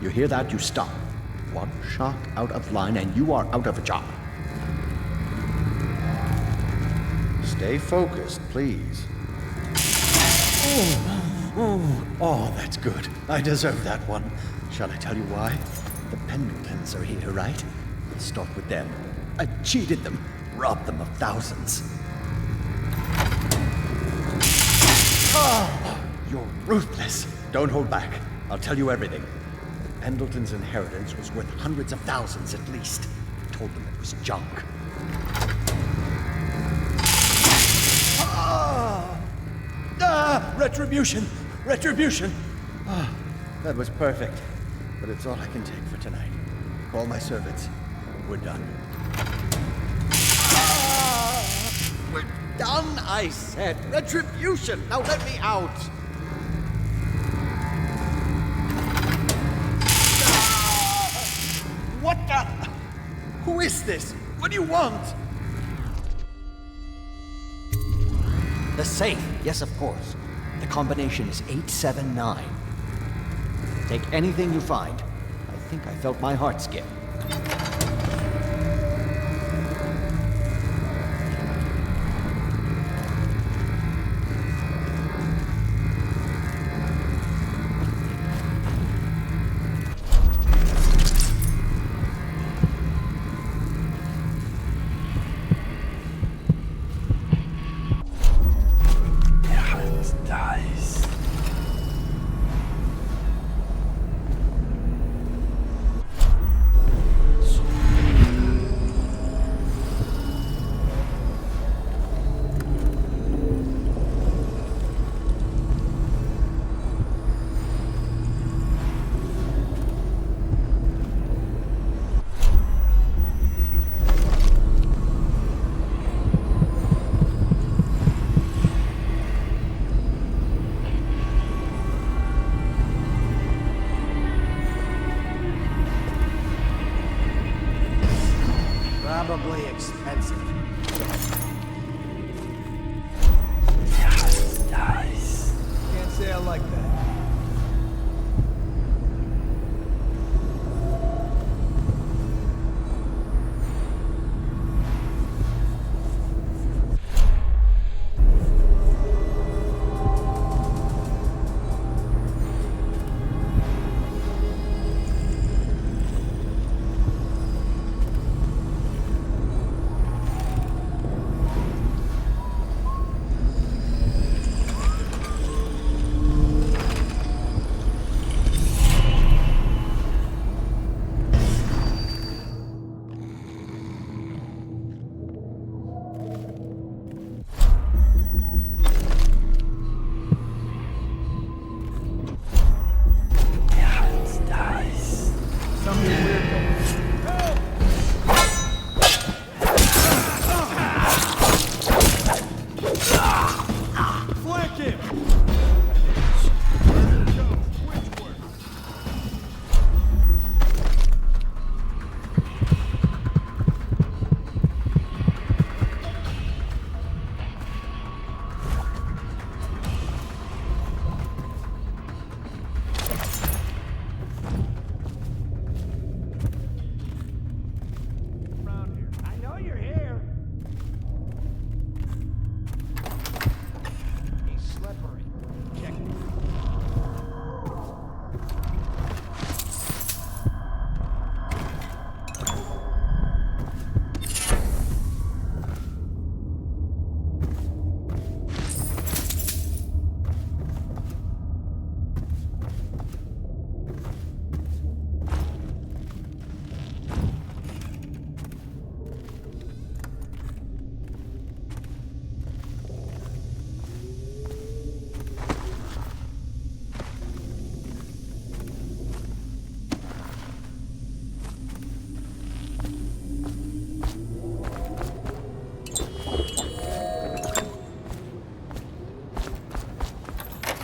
You hear that, you stop. One shock out of line and you are out of a job. Stay focused, please. Oh, that's good. I deserve that one. Shall I tell you why? The Pendletons are here, right? Let's start with them. I cheated them, robbed them of thousands. Oh, you're ruthless. Don't hold back. I'll tell you everything. Pendleton's inheritance was worth hundreds of thousands at least. I told them it was junk. Retribution! Retribution! That was perfect. But it's all I can take for tonight. Call my servants. We're done. We're done, I said. Retribution! Now let me out! What the? Who is this? What do you want? The safe, yes, of course. The combination is 879. Take anything you find. I think I felt my heart skip.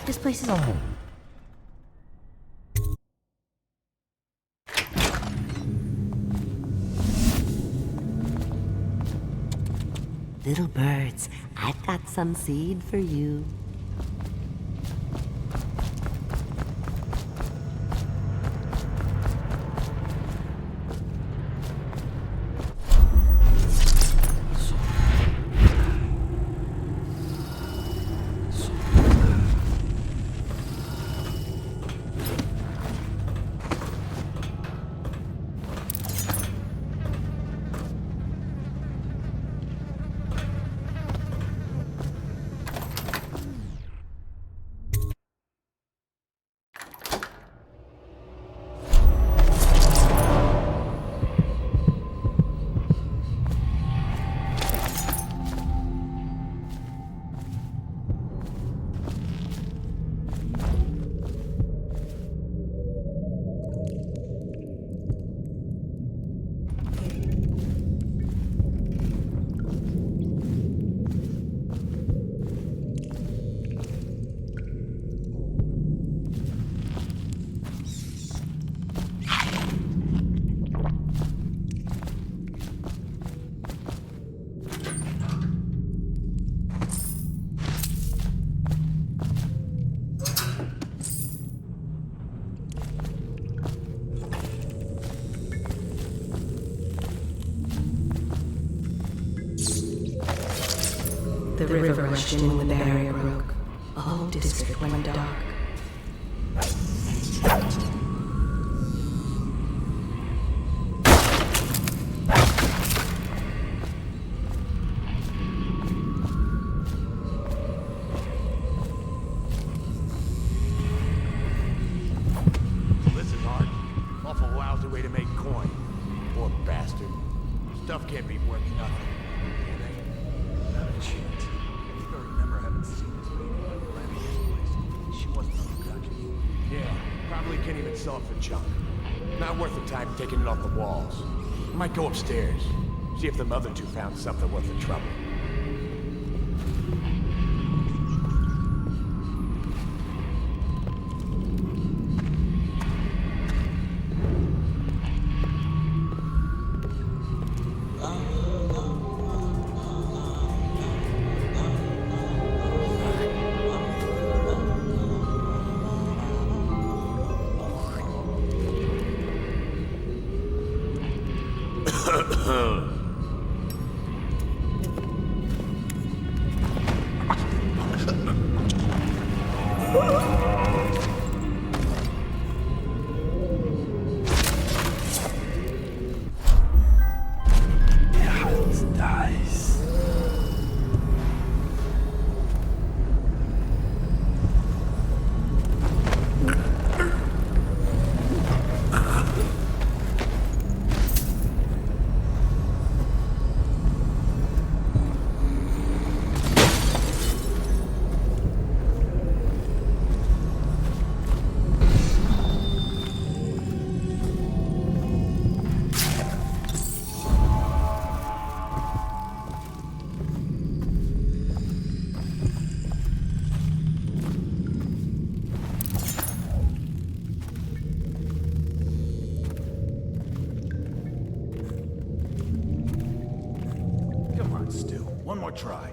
This place is... Little birds, I've got some seed for you. The river rushed in when the barrier broke. A whole district went dark. This is hard. Awful lousy way to make coin. Poor bastard. Stuff can't be worth nothing. Not a chance. I think I remember having seen this lady when we landed this place. She wasn't on the country. Yeah, probably can't even sell it for junk. Not worth the time taking it off the walls. I might go upstairs, see if them other two found something worth the trouble. One more try.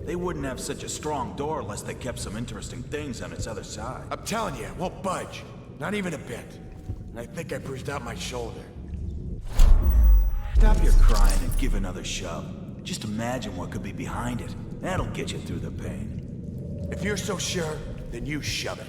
They wouldn't have such a strong door unless they kept some interesting things on its other side. I'm telling you, it won't budge. Not even a bit. And I think I bruised out my shoulder. Stop your crying and give another shove. Just imagine what could be behind it. That'll get you through the pain. If you're so sure, then you shove it.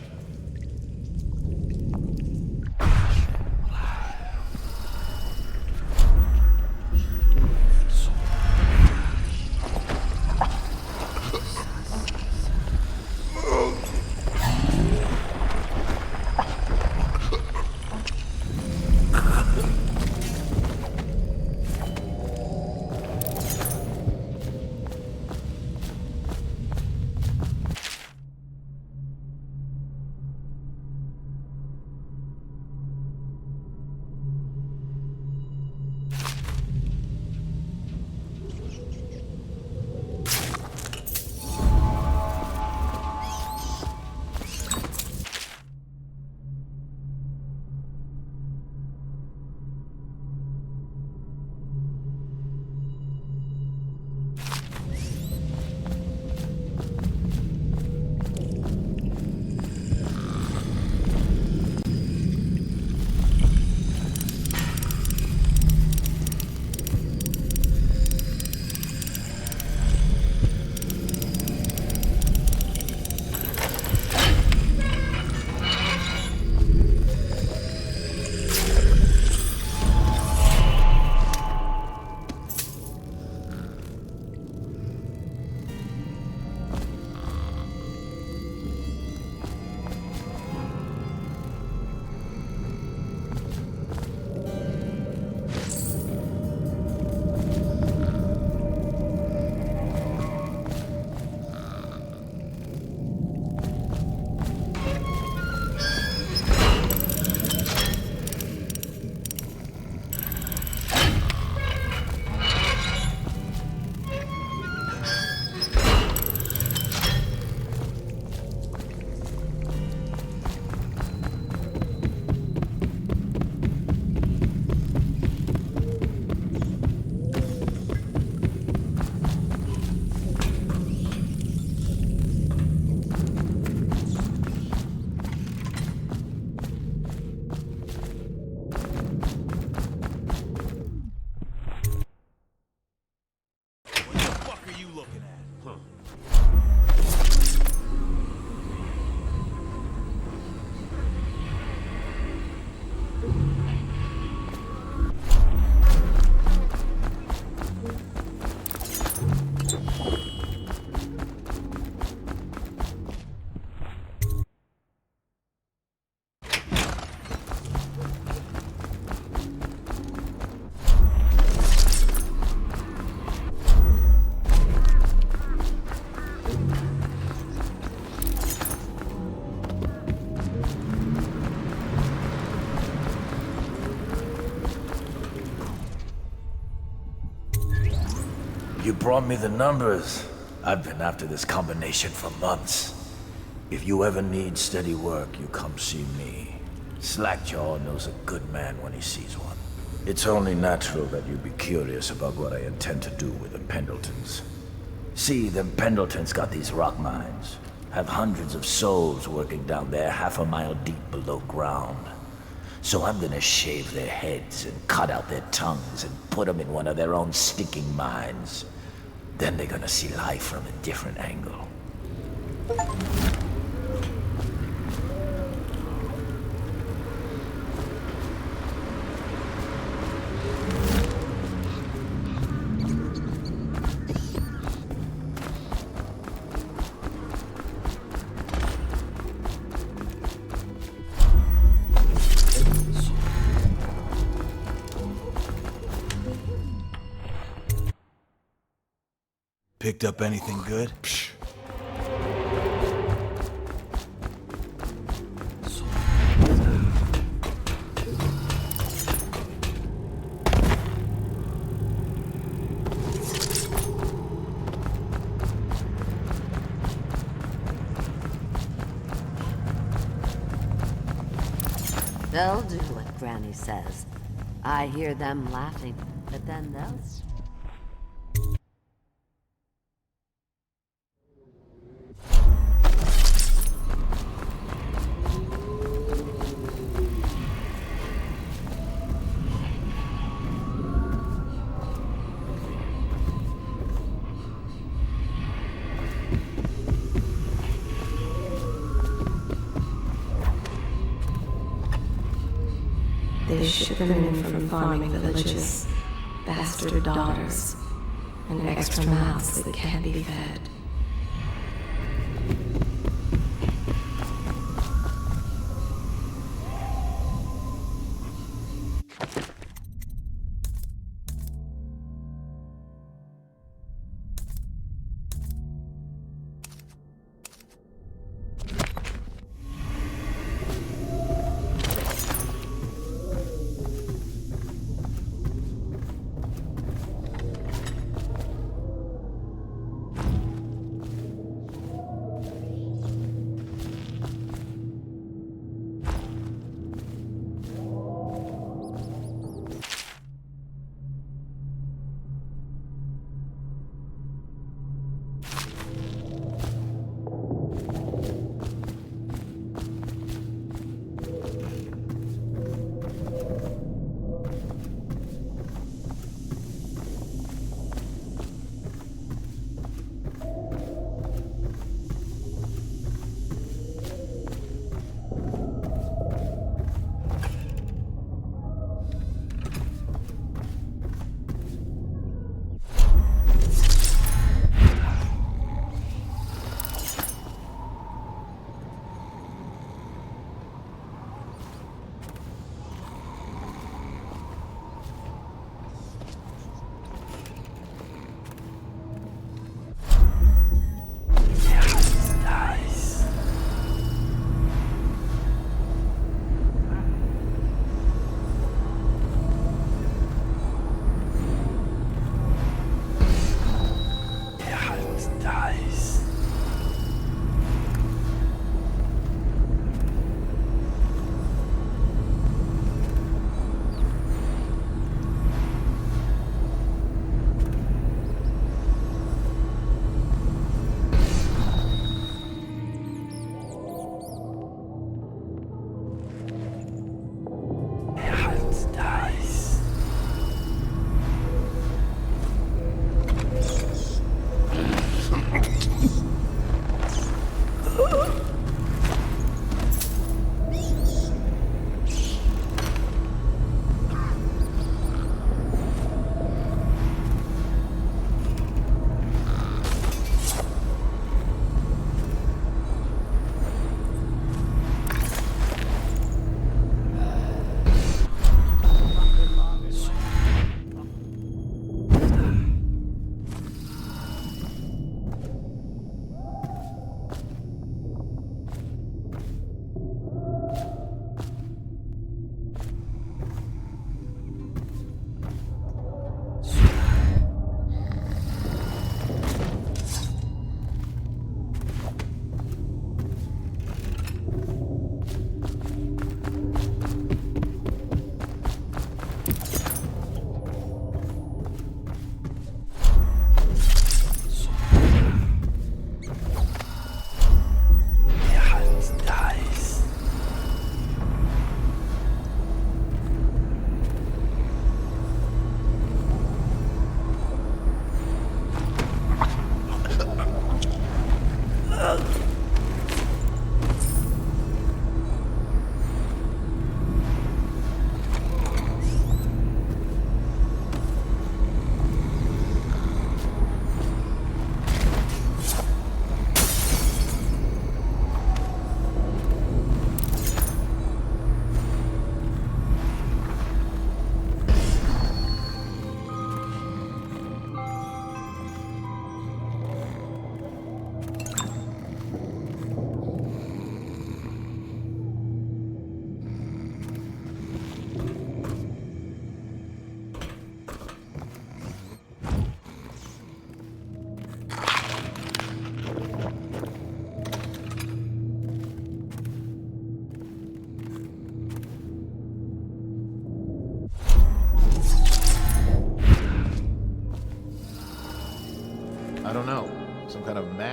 you brought me the numbers. I've been after this combination for months. If you ever need steady work, you come see me. SlackJaw knows a good man when he sees one. It's only natural that you'd be curious about what I intend to do with the Pendletons. See, them Pendletons got these rock mines. Have hundreds of souls working down there 1/2 mile deep below ground. So I'm gonna shave their heads and cut out their tongues and put them in one of their own stinking mines. Then they're gonna see life from a different angle. Picked up anything good? Psh. They'll do what Granny says. I hear them laughing, but then they'll... They ship them in from farming villages, bastard daughters, and extra mouths that can't be fed.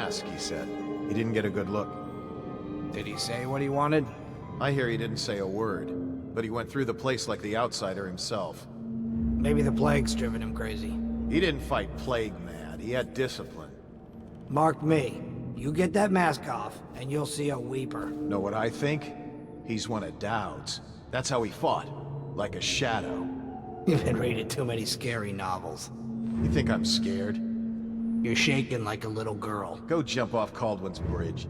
mask, he said. He didn't get a good look. Did he say what he wanted? I hear he didn't say a word, but he went through the place like the outsider himself. Maybe the plague's driven him crazy. He didn't fight plague mad, he had discipline. Mark me. You get that mask off, and you'll see a weeper. Know what I think? He's one of Dowd's. That's how he fought. Like a shadow. You've been reading too many scary novels. You think I'm scared? You're shaking like a little girl. Go jump off Caldwell's bridge.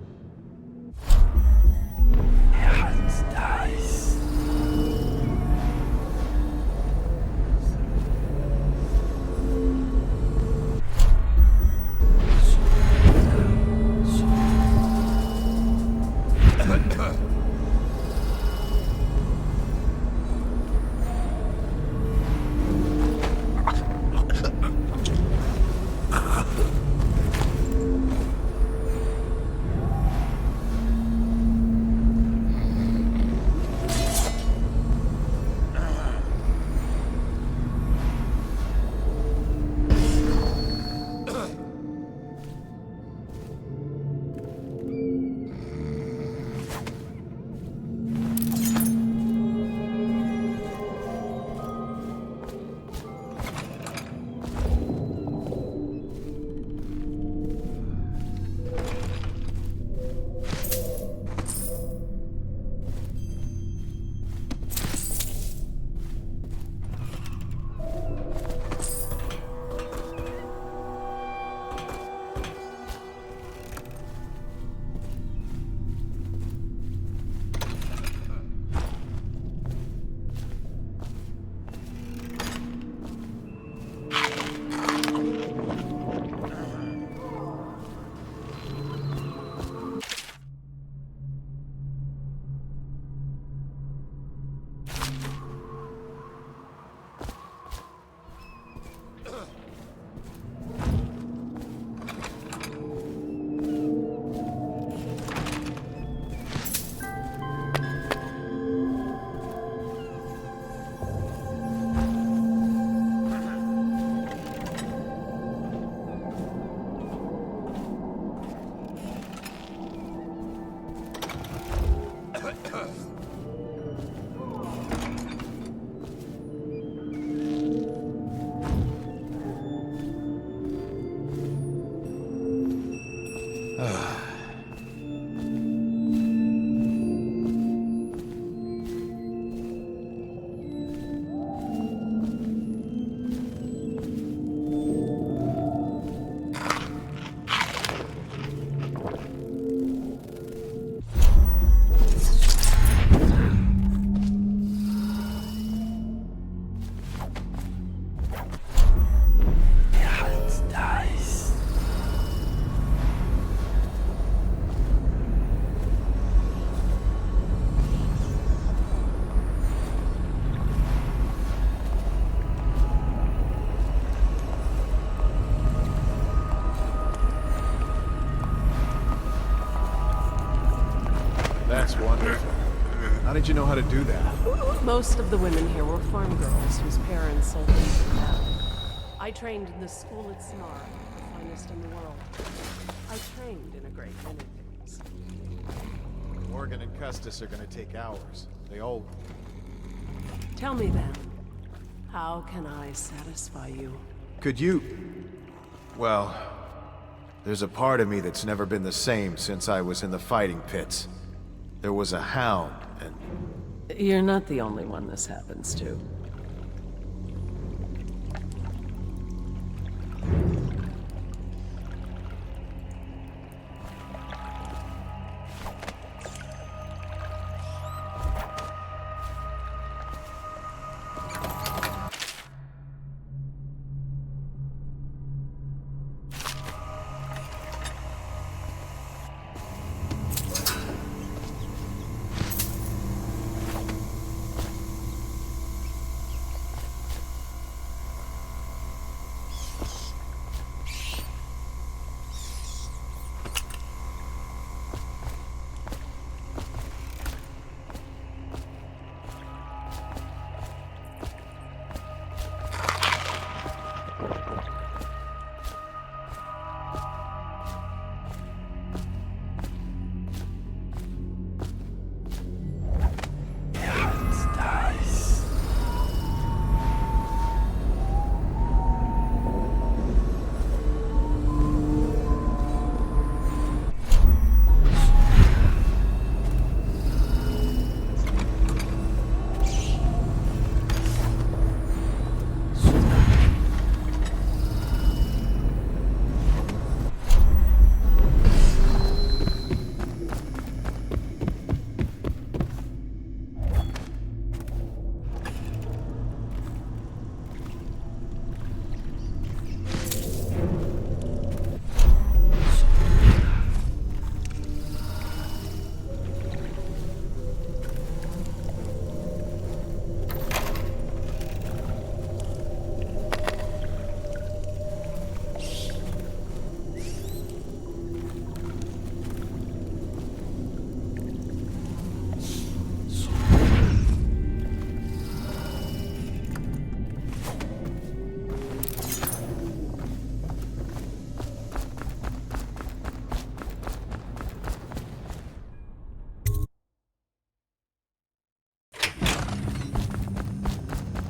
That's wonderful. How did you know how to do that? Most of the women here were farm girls whose parents sold them to them. I trained in the school at Snar, the finest in the world. I trained in a great many things. Morgan and Custis are gonna take hours. They all... Tell me then, how can I satisfy you? Could you... Well... There's a part of me that's never been the same since I was in the fighting pits. There was a hound, and... You're not the only one this happens to.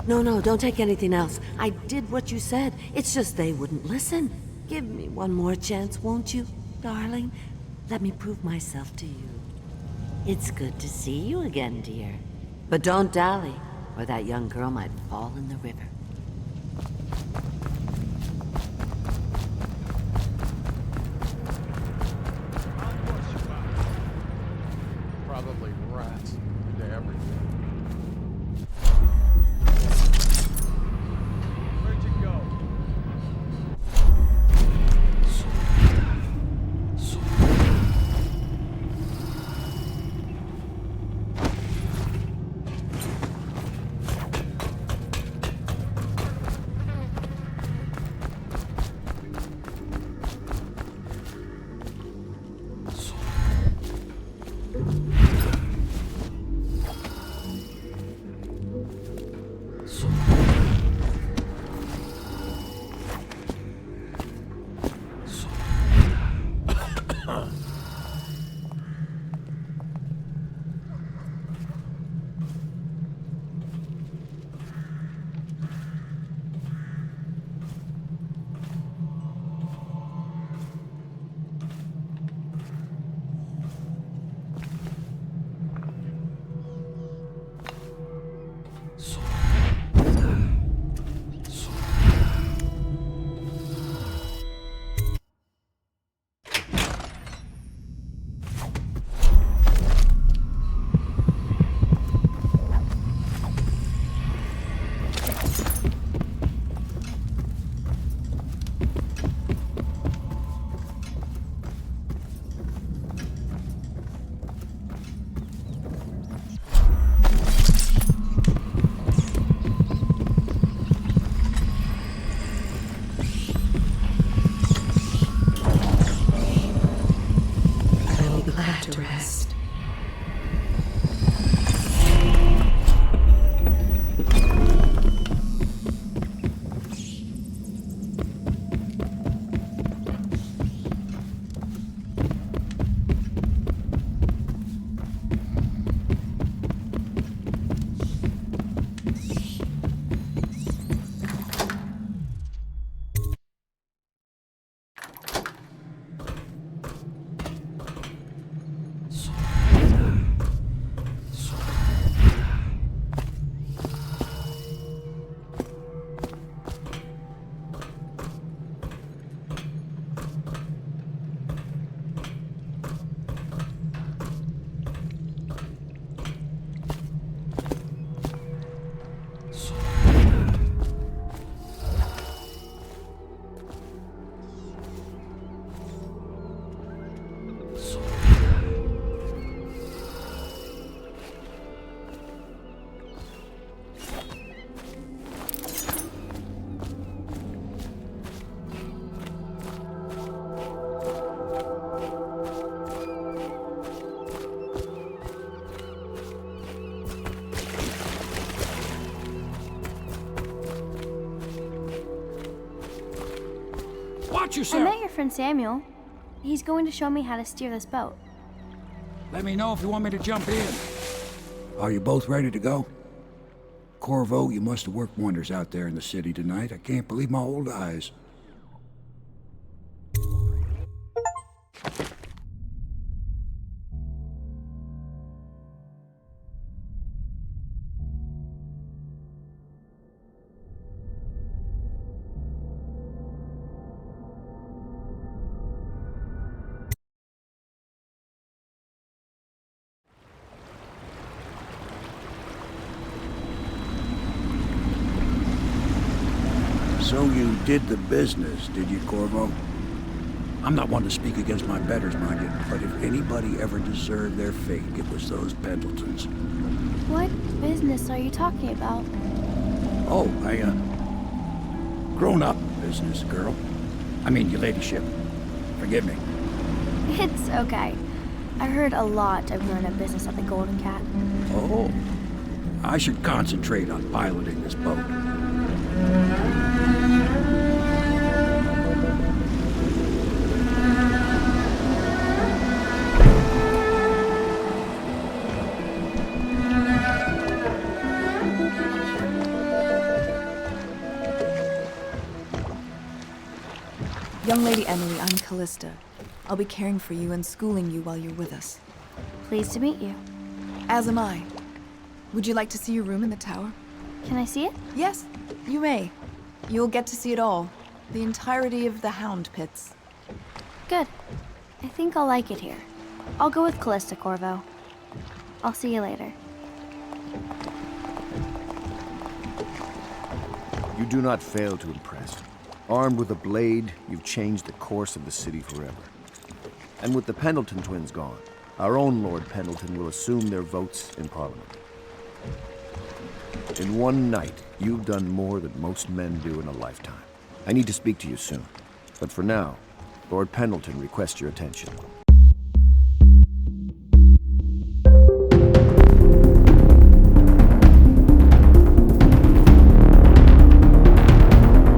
No, don't take anything else. I did what you said. It's just they wouldn't listen. Give me one more chance, won't you, darling? Let me prove myself to you. It's good to see you again, dear. But don't dally, or that young girl might fall in the river. Probably rats into everything. Where'd you go? To rest. Watch yourself! I met your friend Samuel. He's going to show me how to steer this boat. Let me know if you want me to jump in. Are you both ready to go? Corvo, you must have worked wonders out there in the city tonight. I can't believe my old eyes. So you did the business, did you, Corvo? I'm not one to speak against my betters, mind you, but if anybody ever deserved their fate, it was those Pendletons. What business are you talking about? Oh, grown-up business, girl. I mean, your ladyship. Forgive me. It's okay. I heard a lot of grown-up business at the Golden Cat. Oh. I should concentrate on piloting this boat. Young Lady Emily, I'm Callista. I'll be caring for you and schooling you while you're with us. Pleased to meet you. As am I. Would you like to see your room in the tower? Can I see it? Yes, you may. You'll get to see it all. The entirety of the Hound Pits. Good. I think I'll like it here. I'll go with Callista, Corvo. I'll see you later. You do not fail to impress. Armed with a blade, you've changed the course of the city forever. And with the Pendleton twins gone, our own Lord Pendleton will assume their votes in Parliament. In one night, you've done more than most men do in a lifetime. I need to speak to you soon. But for now, Lord Pendleton requests your attention.